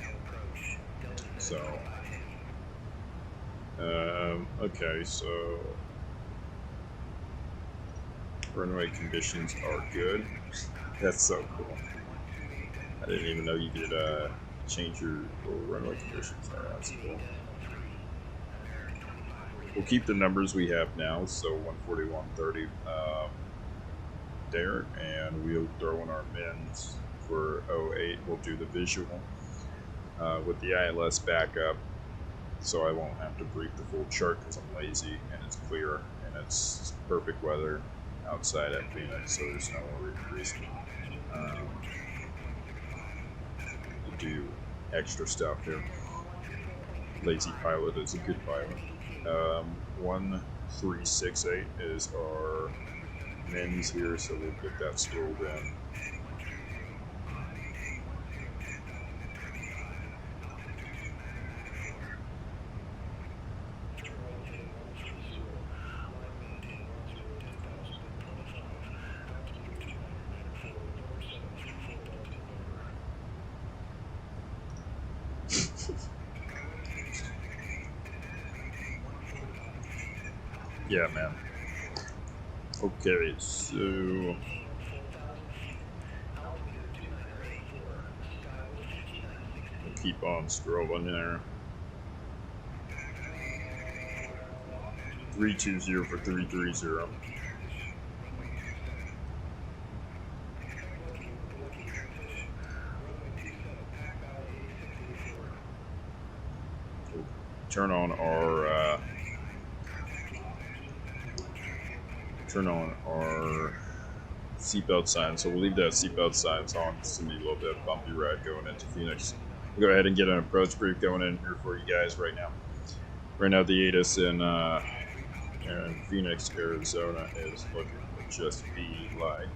So okay, so runway conditions are good. That's so cool. I didn't even know you could change your runway conditions there. That's cool. We'll keep the numbers we have now, so 141.30 there, and we'll throw in our mins for 08. We'll do the visual with the ILS backup, so I won't have to brief the full chart because I'm lazy and it's clear and it's perfect weather outside at Phoenix, so there's no reason to do extra stuff here. Lazy pilot is a good pilot. 1368 is our mins here, so we'll get that scrolled in. Yeah, man. Okay, so we'll keep on scrolling there. 320 for 330. We'll turn on our seatbelt sign, so we'll leave that seatbelt signs on. It's going to be a little bit of a bumpy ride going into Phoenix. We'll go ahead and get an approach brief going in here for you guys right now. Right now, the ATIS in Phoenix, Arizona is looking to just be like...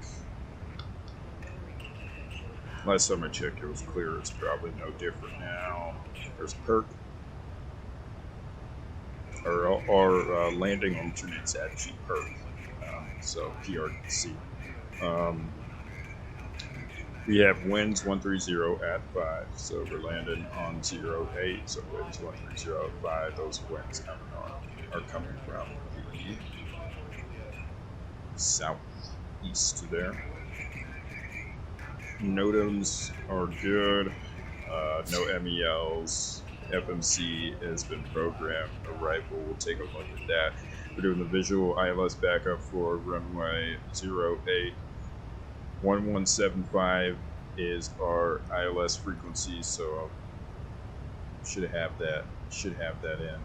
Last time I checked, it was clear. It's probably no different now. There's perk. Our landing alternates at G-perk. So PRC. We have winds 130 at 5, so we're landing on 08, so winds 130 at 5. Those winds are coming from the southeast there. NOTAMs are good, no MELs. FMC has been programmed. Arrival, we'll take a look at that. We're doing the visual ILS backup for runway 08. 1175 is our ILS frequency, so should have that in there.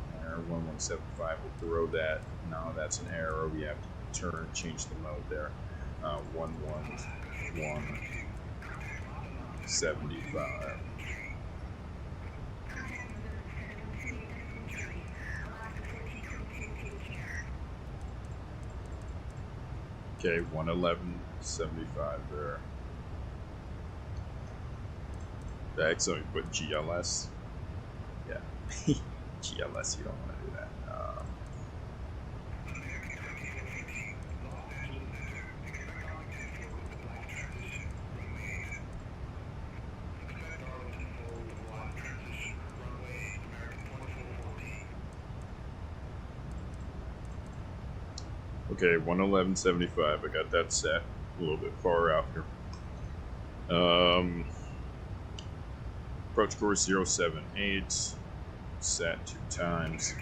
1175 will throw that. No, that's an error. We have to change the mode there. 1175. Okay, 111.75 there. Did I accidentally put GLS? Yeah. GLS, you don't want to do that. Okay, 111.75. I got that set a little bit far out here. Approach course 078, set 2 times.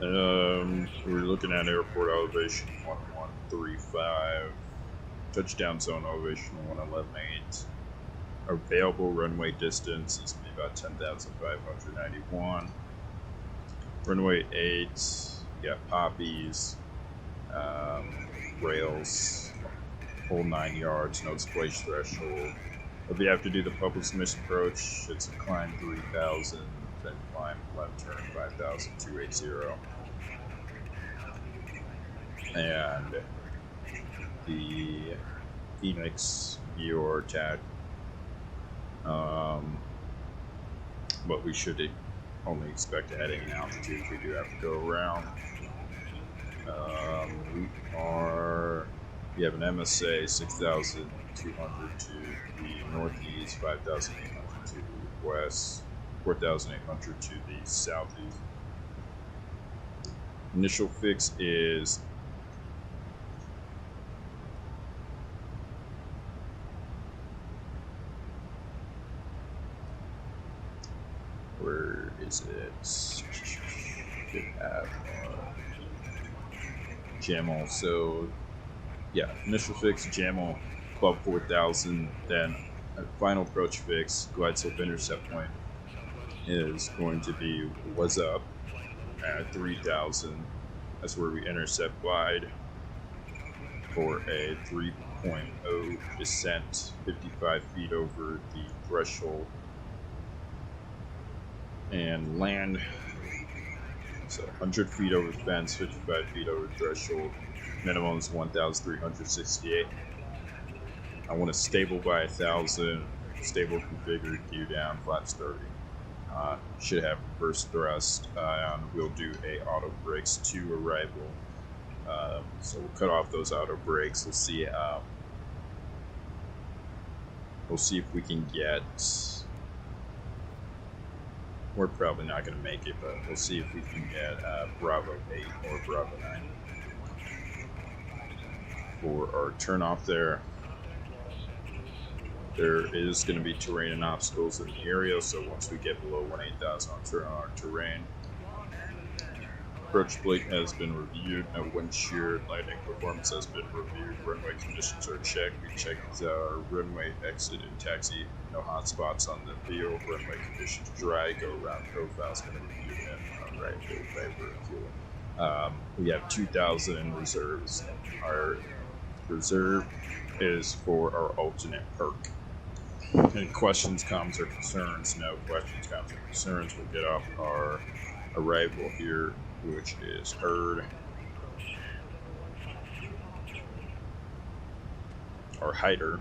We're looking at airport elevation 1135, touchdown zone elevation 111.8. Available runway distance is going to be about 10,591. Runway 8, you got poppies, rails, whole 9 yards, no splash threshold. If you have to do the public submission approach, it's a climb 3,000, then climb left turn 5,280. And the Phoenix viewer tag, but we should only expect a heading and altitude if we do have to go around. We have an MSA 6,200 to the northeast, 5,800 to the west, 4,800 to the southeast. Initial fix is where is it? Should have JAML. So yeah, initial fix JAML above 4,000. Then a final approach fix, glide slope intercept point, is going to be what's up at 3,000. That's where we intercept glide for a 3.0 descent, 55 feet over the threshold, and land. So 100 feet over the fence, 55 feet over the threshold. Minimum is 1,368. I want to stable by 1,000. Stable configured, Q down, flaps 30. Should have reverse thrust. We'll do a auto brakes to arrival. So we'll cut off those auto brakes. We'll see. We'll see if we can get. We're probably not going to make it, but we'll see if we can get Bravo 8 or Bravo 9 for our turn off there. There is going to be terrain and obstacles in the area, so once we get below 18,000 on turn on our terrain. Approach plate has been reviewed, no wind shear, landing performance has been reviewed, runway conditions are checked. We checked our runway exit and taxi, no hot spots on the field, runway conditions dry, go around profiles been reviewed, and right fuel favor fuel. We have 2,000 reserves. Our reserve is for our alternate perk. Any questions, comments, or concerns? No questions, comments, or concerns. We'll get off our arrival here, which is Herd. Our hider.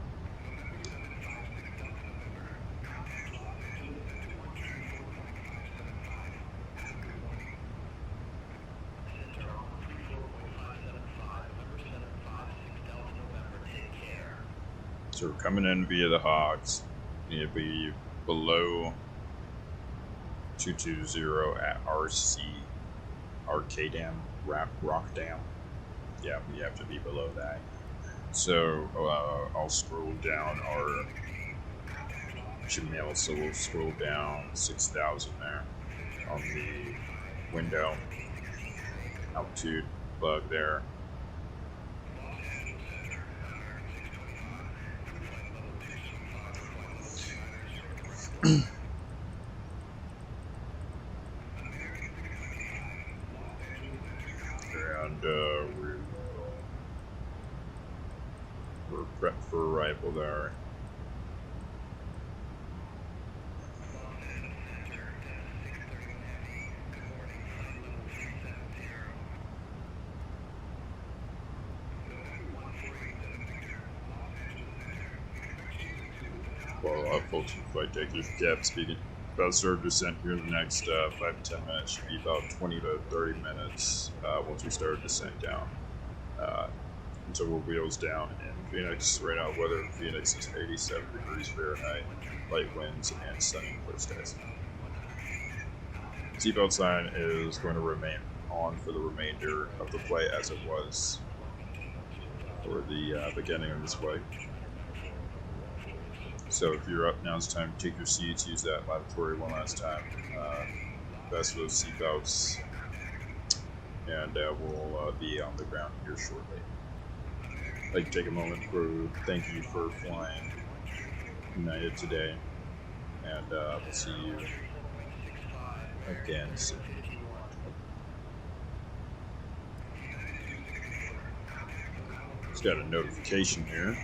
So we're coming in via the Hogs. It'll be below 220 at RC Arcadam Rock Dam. Yeah, we have to be below that. So I'll scroll down our Jamil, so we'll scroll down 6,000 there on the window. Altitude bug there. And we're prepped for arrival there. Well, folks, Preflight Takeoff, Cap speaking. About to start descent here in the next 5 to 10 minutes. Should be about 20 to 30 minutes once we start descent down. Until we're wheels down in Phoenix. Right now, weather in Phoenix is 87 degrees Fahrenheit, light winds, and sunny and clear skies. Seatbelt sign is going to remain on for the remainder of the flight as it was for the beginning of this flight. So if you're up, now it's time to take your seats. Use that lavatory one last time. Best those seatbelts, and we'll be on the ground here shortly. I'd like to take a moment to thank you for flying United today, and we'll see you again soon. Just got a notification here.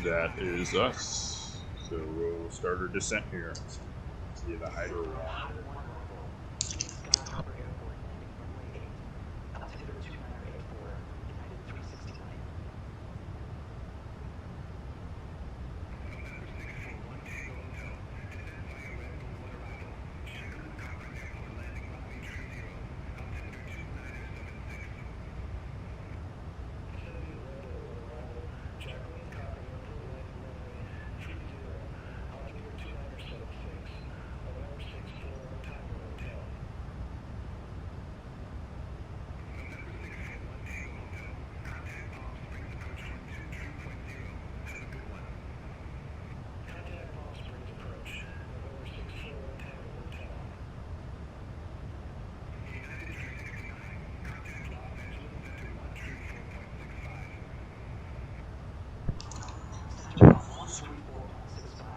That is us. So we'll start our descent here. See the hider one.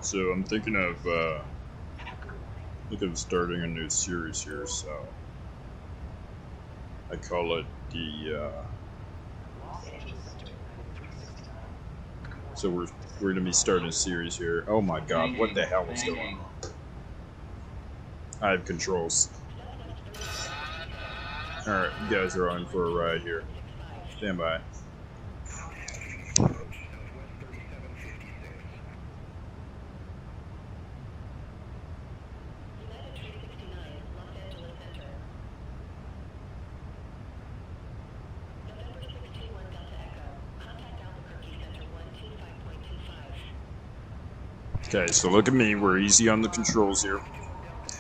So I'm thinking of starting a new series here. So I call it the. So we're gonna be starting a series here. Oh my God! What the hell is going on? I have controls. All right, you guys are on for a ride here. Stand by. Okay, so look at me. We're easy on the controls here.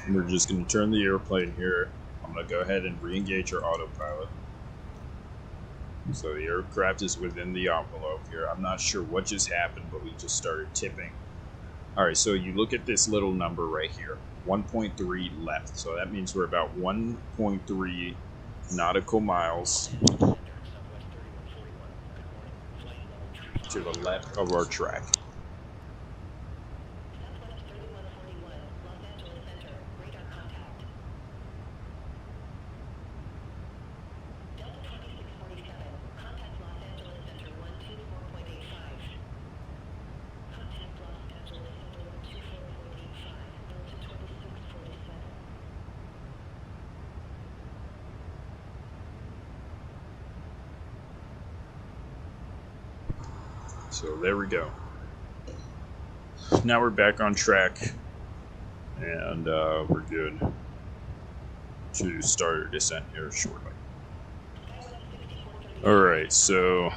We're just going to turn the airplane here. I'm going to go ahead and re-engage our autopilot. So the aircraft is within the envelope here. I'm not sure what just happened, but we just started tipping. Alright, so you look at this little number right here. 1.3 left. So that means we're about 1.3 nautical miles to the left of our track. So there we go. Now we're back on track, and we're good to start our descent here shortly. Alright, so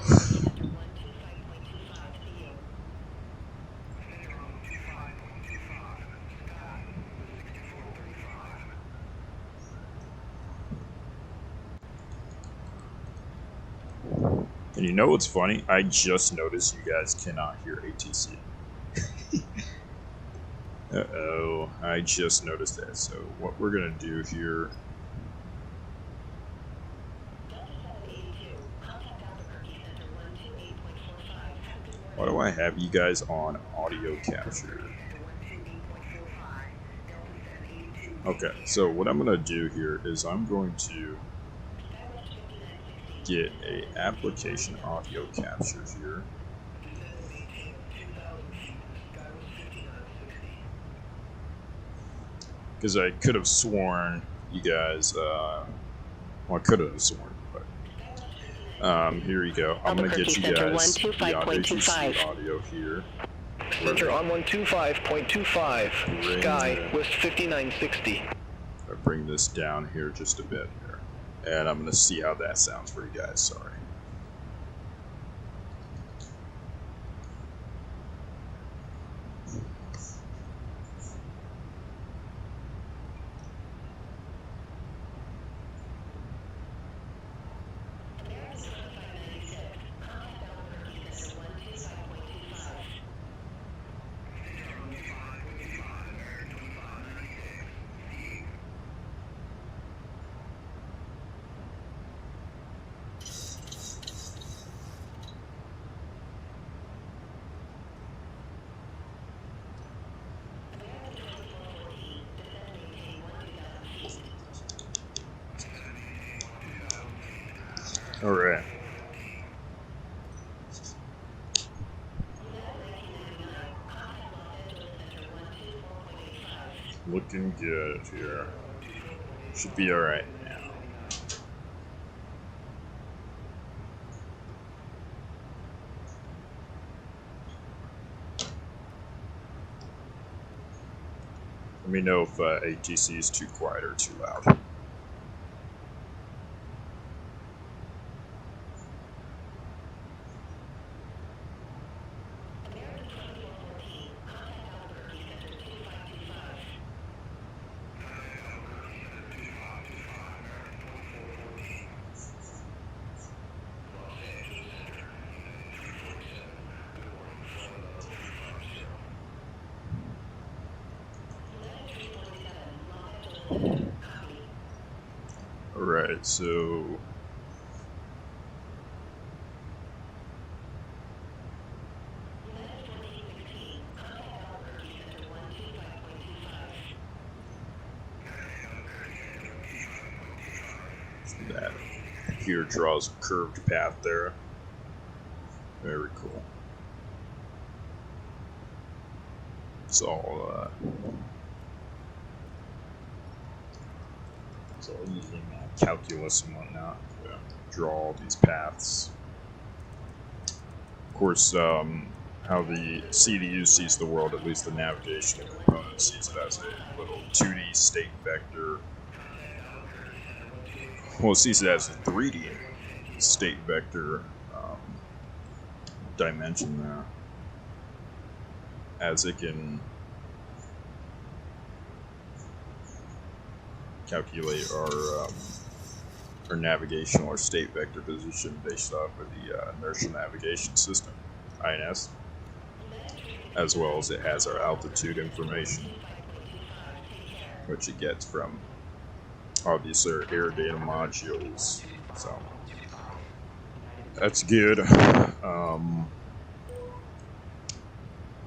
and you know what's funny? I just noticed you guys cannot hear ATC. Uh-oh, I just noticed that. So what we're going to do here... Why do I have you guys on audio capture? Okay, so what I'm going to do here is I'm going to get a application audio capture here. Because I could have sworn you guys, well, I could have sworn, but here you go. I'm going to get you guys the ATC audio here. Center on 125.25, sky west 5960. I bring this down here just a bit here, and I'm going to see how that sounds for you guys. Sorry. All right. Looking good here. Should be all right now. Let me know if ATC is too quiet or too loud. Alright, so that here draws a curved path there. Very cool. It's all using calculus and whatnot to draw all these paths. Of course, how the CDU sees the world, at least the navigation component sees it as a little 2D state vector. Well, it sees it as a 3D state vector dimension there. as it can calculate our navigational or state vector position based off of the inertial navigation system, INS, as well as it has our altitude information, which it gets from obviously our air data modules. So that's good.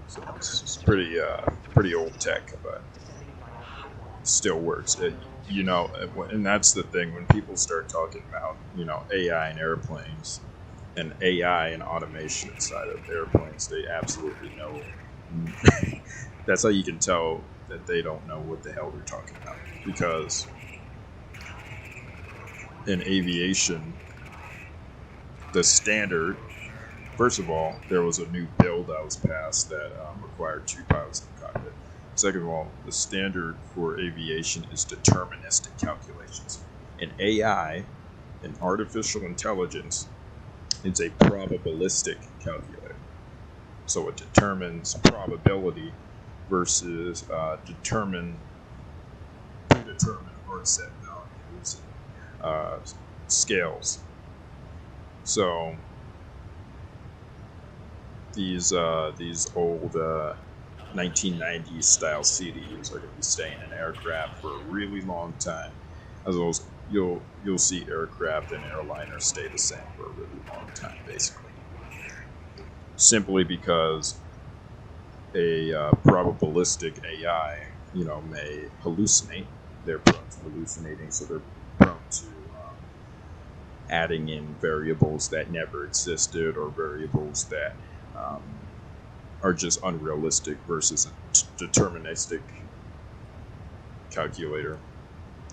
So it's pretty old tech, but still works. You know, and that's the thing when people start talking about, you know, AI in airplanes and AI and automation inside of airplanes, they absolutely know. That's how you can tell that they don't know what the hell they're talking about, because in aviation, the standard, first of all, there was a new bill that was passed that required 2 pilots in the cockpit. Second of all, the standard for aviation is deterministic calculations. In AI, in artificial intelligence, it's a probabilistic calculator. So it determines probability versus predetermined or set values, scales. So these old 1990s style CDUs are going to be staying in aircraft for a really long time, as well as you'll see aircraft and airliners stay the same for a really long time, basically. Simply because a probabilistic AI, you know, may hallucinate. They're prone to hallucinating, so they're prone to adding in variables that never existed, or variables that are just unrealistic, versus a deterministic calculator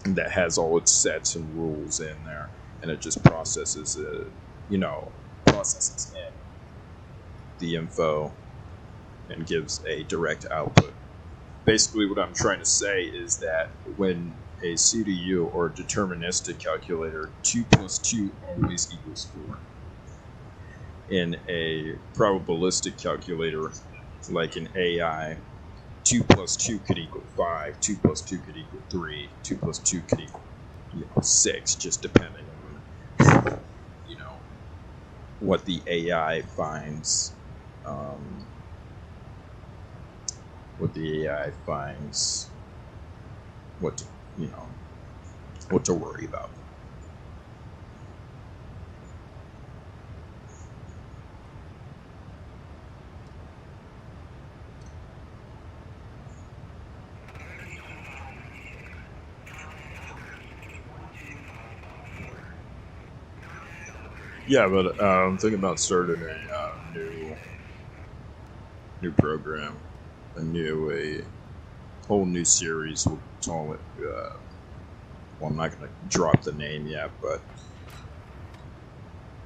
that has all its sets and rules in there, and it just processes it, processes in the info and gives a direct output. Basically, what I'm trying to say is that when a CDU or deterministic calculator, 2 plus 2 always equals 4. In a probabilistic calculator, like an AI, 2 plus 2 could equal 5, 2 plus 2 could equal 3, 2 plus 2 could equal 6, just depending on what the AI finds. What to worry about. Yeah, but I'm thinking about starting a new program, a whole new series. We'll call it. Well, I'm not gonna drop the name yet, but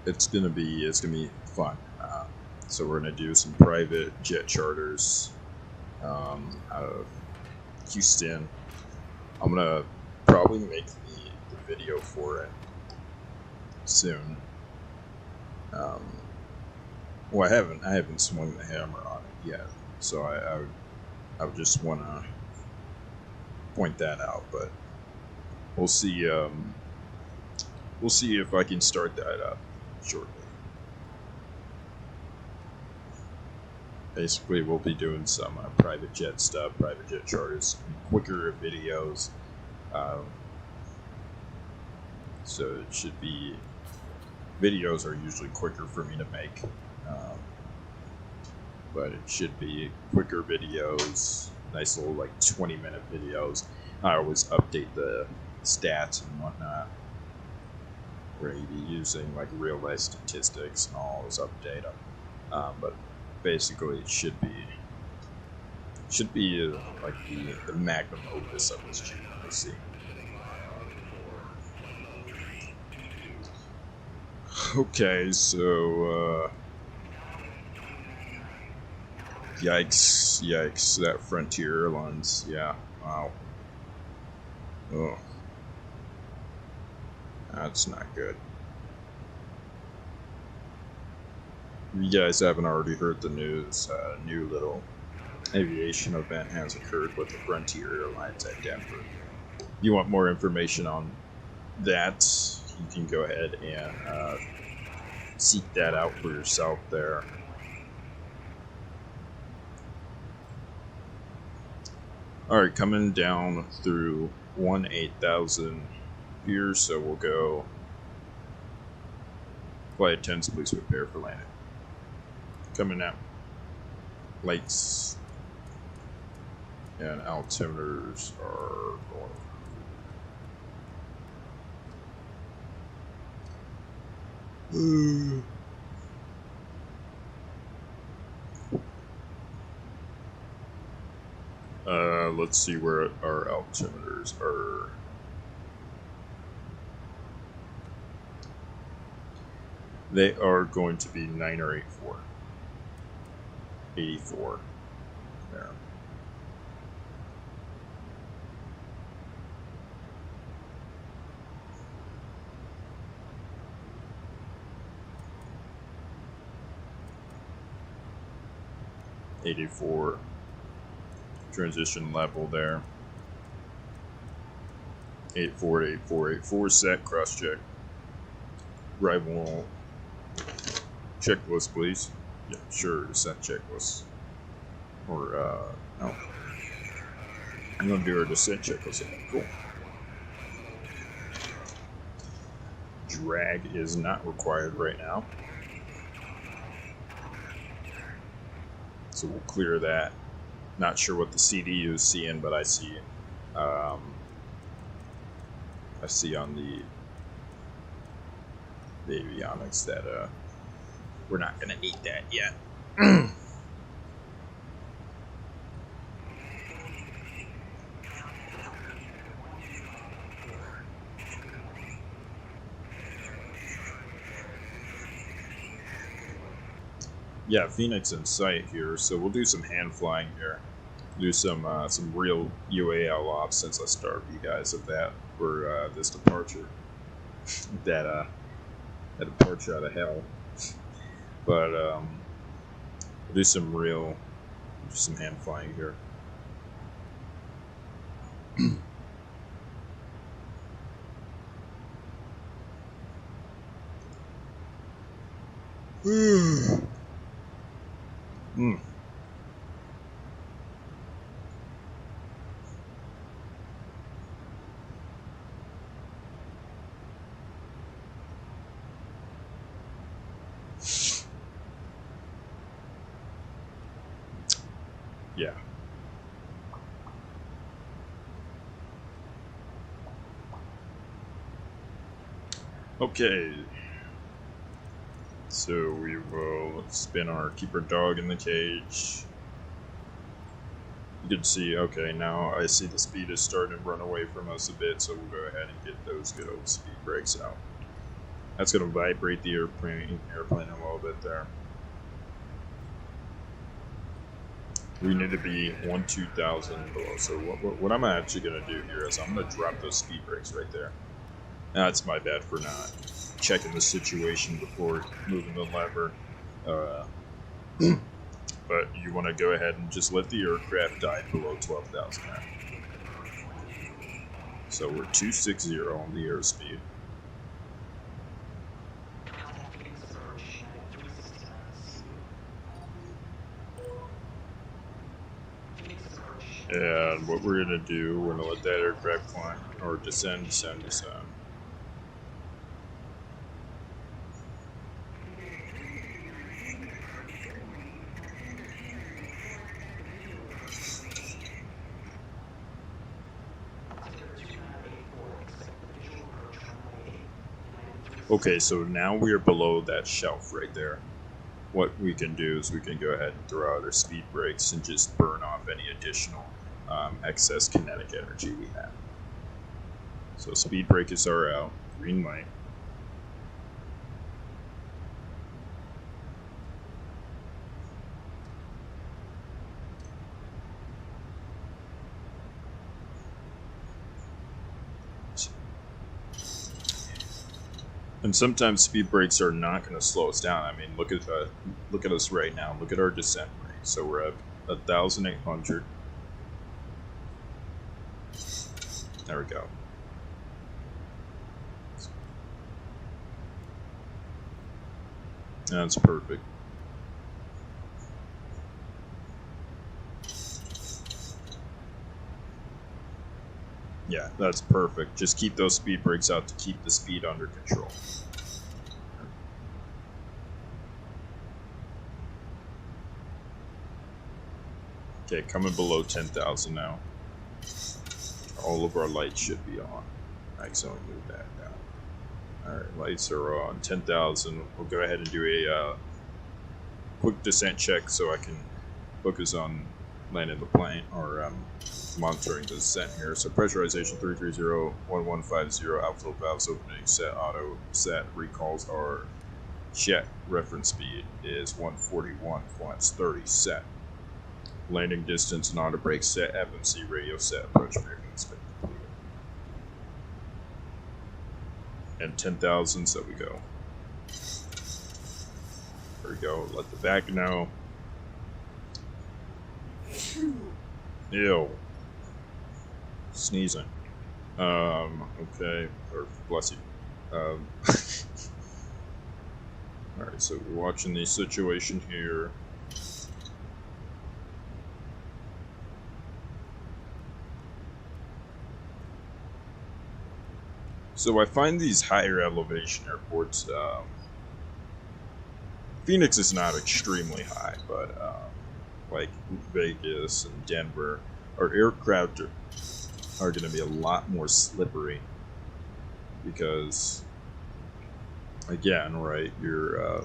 it's gonna be fun. So we're gonna do some private jet charters out of Houston. I'm gonna probably make the video for it soon. Well, I haven't swung the hammer on it yet, so I would just want to point that out. But we'll see. We'll see if I can start that up shortly. Basically, we'll be doing some private jet stuff, private jet charters, quicker videos. So it should be. Videos are usually quicker for me to make, but it should be quicker videos, nice little 20-minute videos. I always update the stats and whatnot. We're going to be using real life statistics, and I'll always update them. But basically, it should be the magnum opus of this channel. We'll see. Okay, so, yikes, that Frontier Airlines, yeah, wow, oh, that's not good. You guys haven't already heard the news, new little aviation event has occurred with the Frontier Airlines at Denver. If you want more information on that, you can go ahead and seek that out for yourself there. Alright, coming down through 18,000 here, so we'll go flight attendants, please prepare for landing. Coming out. Lights and altimeters are going. Let's see where our altimeters are. They are going to be 9 or 84. 84. There. .84 transition level there. 84 to 84, 84 set, cross check. Arrival checklist, please. Yeah, sure, descent checklist. Or, no. I'm gonna do our descent checklist. Cool. Drag is not required right now. So we'll clear that. Not sure what the CDU is seeing, but I see on the avionics that we're not gonna need that yet. Yeah, Phoenix in sight here, so we'll do some hand flying here. Do some real UAL ops since I starved you guys of that for this departure. that departure out of hell. But we'll do some hand flying here. Yeah. Okay. So we will spin our keep our dog in the cage. You can see, okay, now I see the speed is starting to run away from us a bit, so we'll go ahead and get those good old speed brakes out. That's going to vibrate the airplane a little bit there. We need to be 2,000 below. So what I'm actually going to do here is I'm going to drop those speed brakes right there. That's my bad for not checking the situation before moving the lever. But you want to go ahead and just let the aircraft die below 12,000 now. So we're 260 on the airspeed. And what we're going to do, we're going to let that aircraft climb, or descend. Okay, so now we are below that shelf right there. What we can do is we can go ahead and throw out our speed brakes and just burn off any additional excess kinetic energy we have. So speed brakes are out, green light. And sometimes speed brakes are not going to slow us down. I mean, look at us right now. Look at our descent rate. So we're at 1,800. There we go. That's perfect. Yeah, that's perfect. Just keep those speed brakes out to keep the speed under control. Okay, coming below 10,000 now. All of our lights should be on. Excellent, move that down. Alright, lights are on 10,000. We'll go ahead and do a quick descent check so I can focus on landing the plane, or monitoring the descent here. So pressurization 330, 1150, outflow valves opening, set auto, set recalls are jet, reference speed is 141, flaps 30, set. Landing distance and auto brake set, FMC radio set, approach brake inspect completed. And 10,000, so we go. There we go, let the back know. Ew. Sneezing. Okay, or bless you. Alright, so we're watching the situation here. So I find these higher elevation airports, Phoenix is not extremely high, but like Vegas and Denver, our aircraft are going to be a lot more slippery because, again, right, you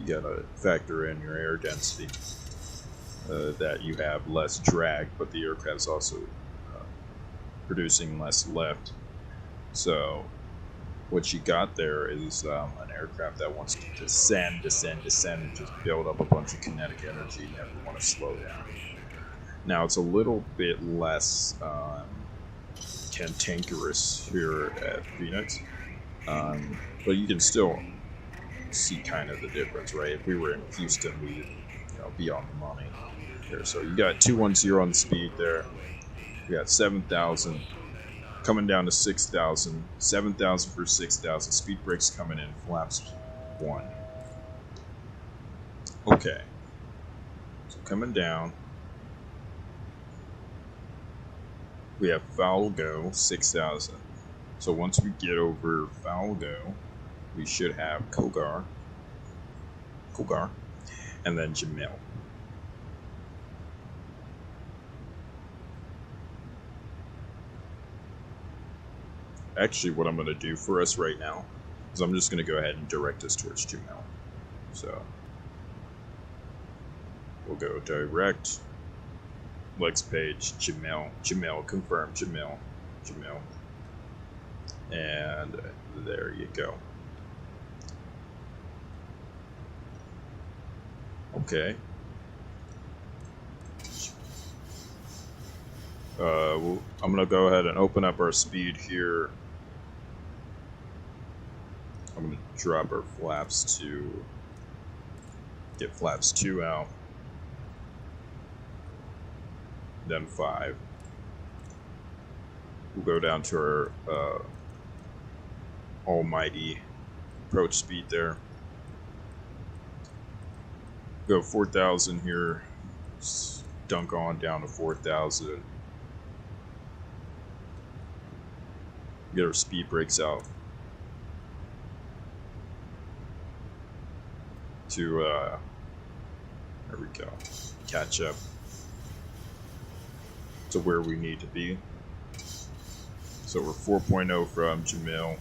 got to factor in your air density, that you have less drag, but the aircraft's also producing less lift. So what you got there is an aircraft that wants to descend, and just build up a bunch of kinetic energy and never want to slow down. Now it's a little bit less cantankerous here at Phoenix, but you can still see kind of the difference, right? If we were in Houston, we'd be on the money here. So you got 210 on the speed there. We got 7,000. Coming down to 6,000, 7,000 for 6,000. Speed brakes coming in, flaps 1. Okay. So coming down, we have foul go, 6,000. So once we get over foul go, we should have Kogar, and then Jamil. Actually, what I'm going to do for us right now is I'm just going to go ahead and direct us towards Jamil. So we'll go direct, legs page, Jamil, confirm, Jamil, and there you go. Okay. I'm going to go ahead and open up our speed here. I'm going to drop our flaps to get flaps 2 out, then 5. We'll go down to our almighty approach speed there. Go 4,000 here, dunk on down to 4,000. Get our speed brakes out to there we go, catch up to where we need to be. So we're 4.0 from Jamil,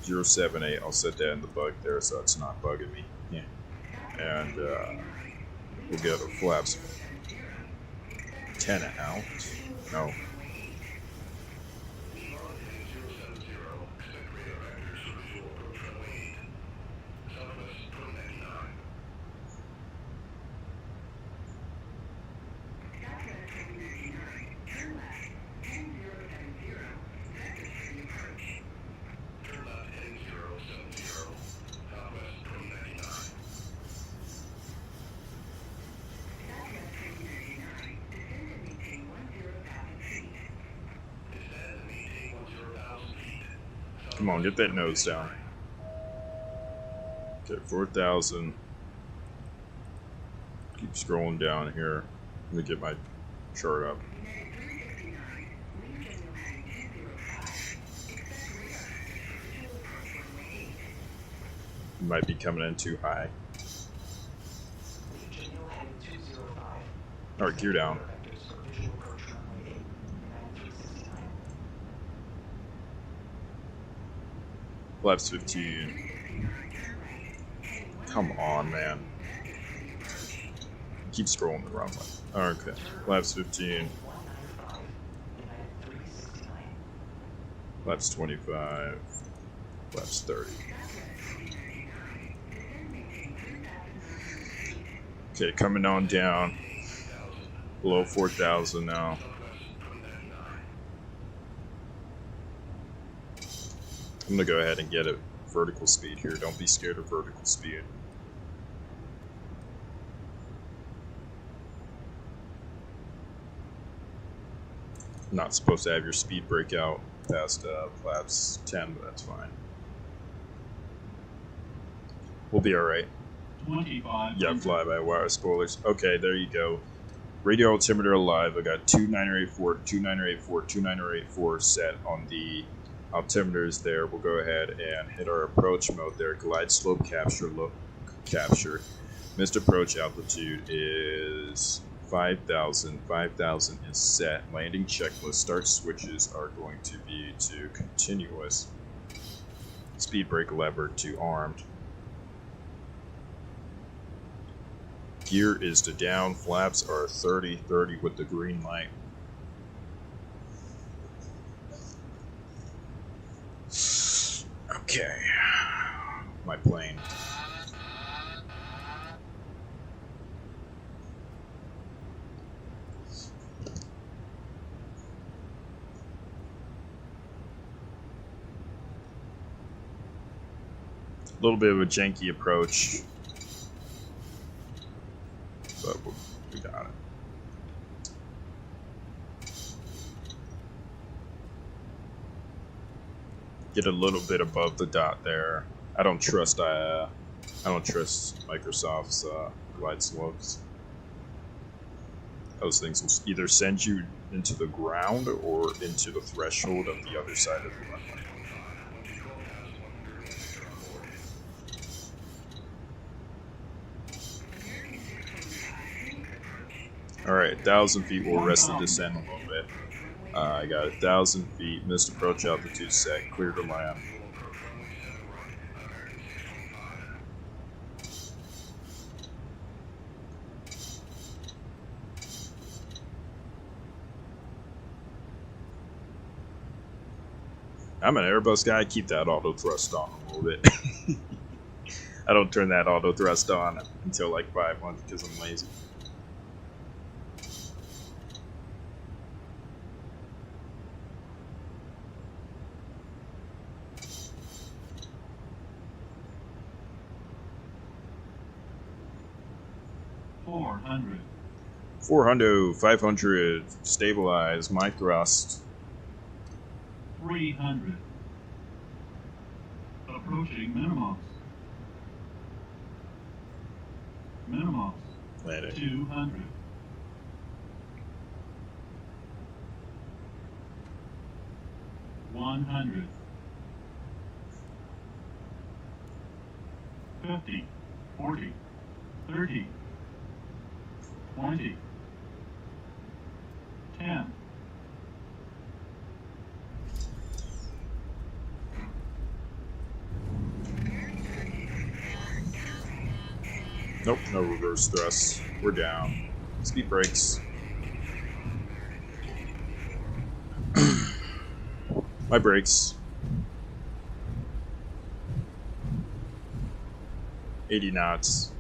078. I'll set that in the bug there so it's not bugging me. Yeah. And we'll get our flaps 10 out. No. Come on, get that nose down. Okay, 4,000. Keep scrolling down here. Let me get my chart up. Might be coming in too high. Alright, gear down. Flaps 15. Come on, man. Keep scrolling the wrong way. Okay. Flaps 15. Flaps 25. Flaps 30. Okay, coming on down. Below 4,000 now. I'm gonna go ahead and get a vertical speed here. Don't be scared of vertical speed. Not supposed to have your speed break out past flaps 10, but that's fine. We'll be alright. 25. Yeah, fly-by-wire spoilers. Okay, there you go. Radio altimeter alive. I got 2984, 2984, 2984 set on the altimeters there. We'll go ahead and hit our approach mode there. Glide slope capture, look capture. Missed approach altitude is 5,000. 5,000 is set. Landing checklist. Start switches are going to be to continuous. Speed brake lever to armed. Gear is to down. Flaps are 30. 30 with the green light. Okay. My plane. A little bit of a janky approach, but we got it. Get a little bit above the dot there. I don't trust Microsoft's glide slopes. Those things will either send you into the ground or into the threshold of the other side of the runway. Alright, 1,000 feet. We'll rest the descent a little bit. I got 1,000 feet. Missed approach altitude set. Clear to land. I'm an Airbus guy. Keep that auto thrust on a little bit. I don't turn that auto thrust on until like 5 months because I'm lazy. $400. 400, 500, stabilize, my thrust. 300. Approaching minimums. Minimums. Landing. 200. 100. 50. 40. 30. 20. 10. Nope, no reverse thrust. We're down. Speed brakes. My brakes. 80 knots.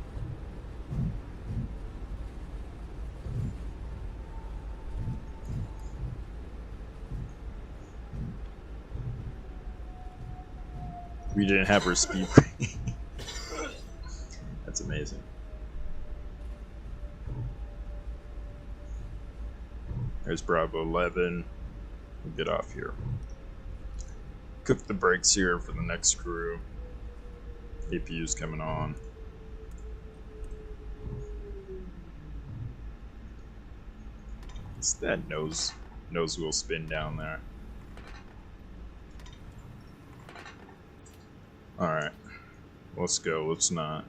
We didn't have her speed brake. That's amazing. There's Bravo 11. We'll get off here. Cook the brakes here for the next crew. APU's coming on. It's that nose wheel spin down there. Alright. Let's go. Let's not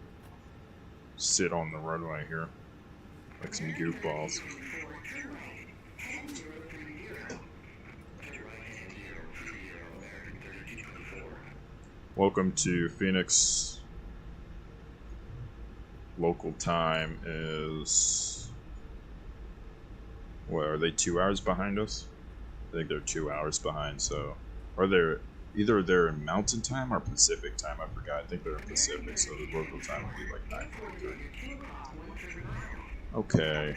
sit on the runway here like some goofballs. Welcome to Phoenix. Local time is... What, are they 2 hours behind us? I think they're 2 hours behind, so... Are they... Either they're in Mountain Time or Pacific Time, I forgot. I think they're in Pacific, so the local time would be like 9:43. Okay.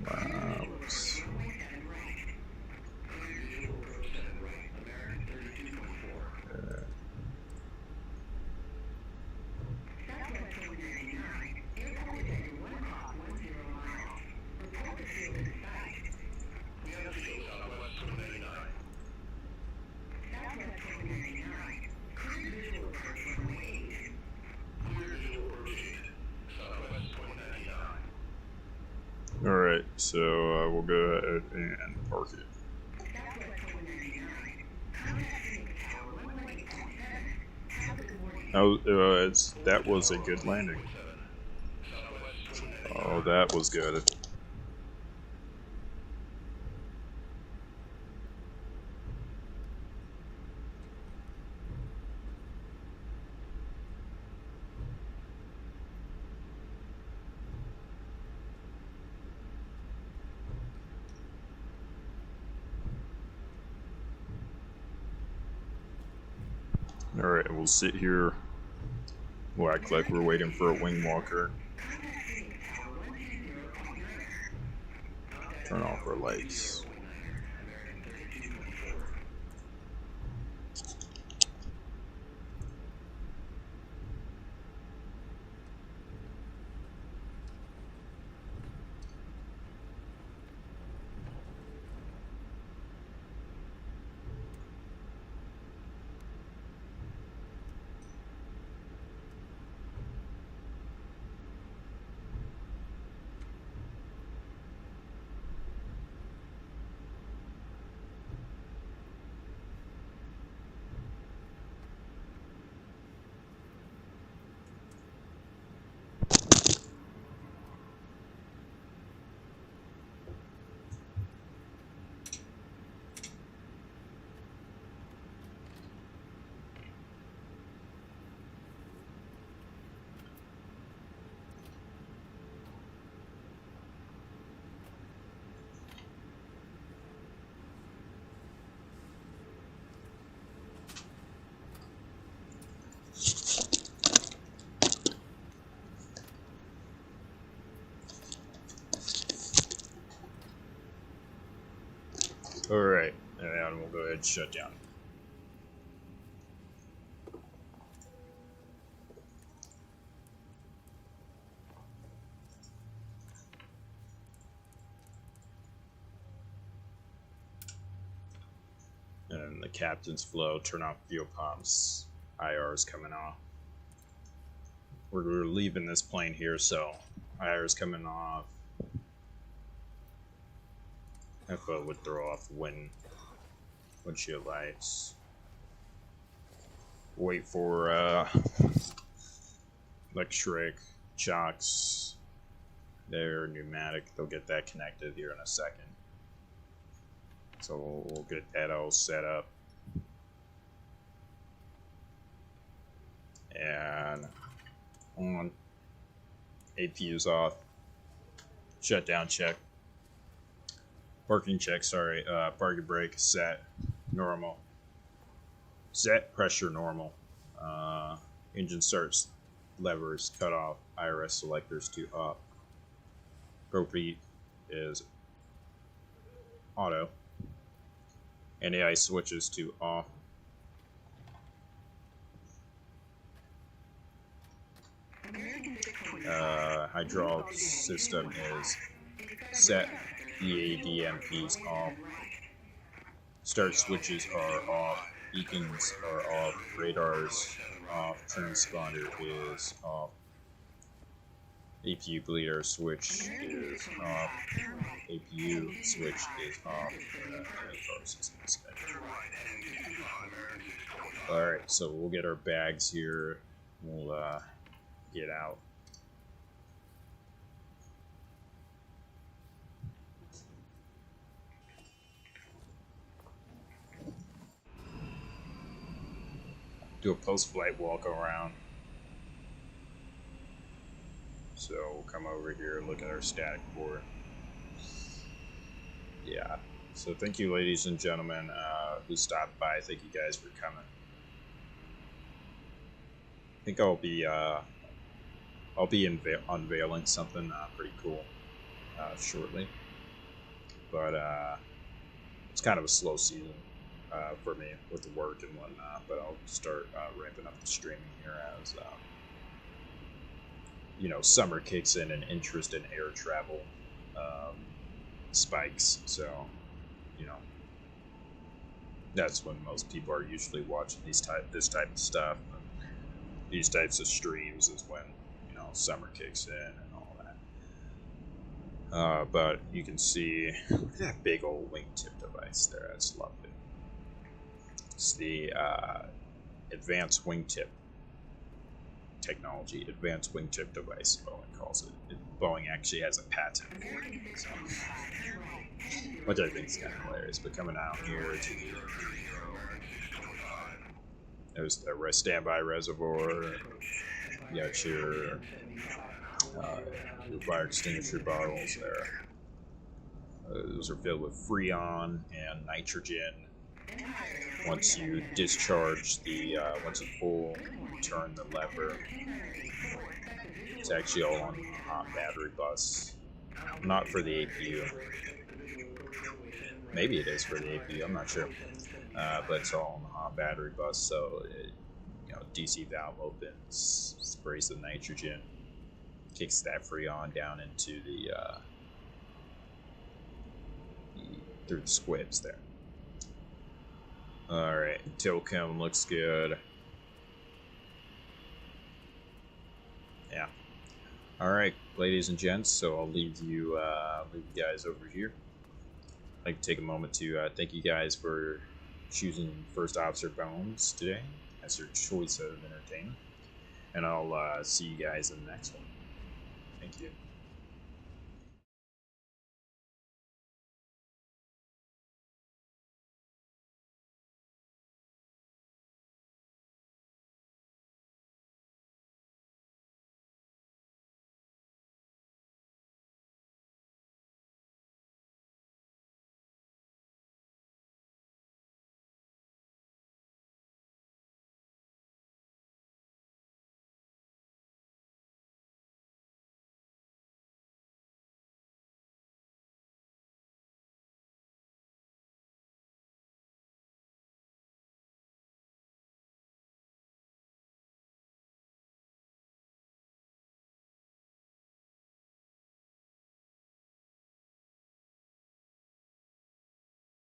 Wow. Alright, so we'll go ahead and park it. That was a good landing. Oh, that was good. Alright, we'll sit here. We'll act like we're waiting for a wing walker. Turn off our lights. Alright, and we'll go ahead and shut down. And the captain's flow, turn off fuel pumps. IR is coming off. We're leaving this plane here, so IR is coming off. FO would throw off windshield lights. Wait for electric shocks. They're pneumatic. They'll get that connected here in a second. So we'll get that all set up. And on. APU's off. Shutdown check. Parking check, sorry. Parking brake set. Normal. Set, pressure normal. Engine starts, levers cut off. IRS selectors to off. Propheat is auto. NAI switches to off. hydraulic system is set. EADMPs off. Start switches are off. Beacons are off. Radars off. Transponder is off. APU bleeder switch is off. APU switch is off. Alright, so we'll get our bags here. We'll get out. Do a post-flight walk around. So we'll come over here and look at our static board. Yeah. So thank you, ladies and gentlemen, who stopped by. Thank you guys for coming. I think I'll be unveiling something pretty cool shortly. But it's kind of a slow season for me with the work and whatnot. But I'll start ramping up the streaming here as you know, summer kicks in and interest in air travel spikes. So, you know, that's when most people are usually watching this type of stuff. These types of streams is when, you know, summer kicks in and all that. But you can see, look at that big old wingtip device there. That's lovely. It's the advanced wingtip technology, advanced wingtip device, Boeing calls it. Boeing actually has a patent for it, so, which I think is kind of hilarious. But coming out here to there's the standby reservoir. You got your fire extinguisher bottles there. Those are filled with freon and nitrogen. Once you discharge the, once it's full, you turn the lever. It's actually all on a hot battery bus. Not for the APU. Maybe it is for the APU, I'm not sure. But it's all on the hot battery bus, so it, you know, DC valve opens, sprays the nitrogen, kicks that freon down into the through the squibs there. Alright, tail cone looks good. Yeah. Alright, ladies and gents, so I'll leave you guys over here. I'd like to take a moment to thank you guys for choosing First Officer Bones today as your choice of entertainment. And I'll see you guys in the next one. Thank you.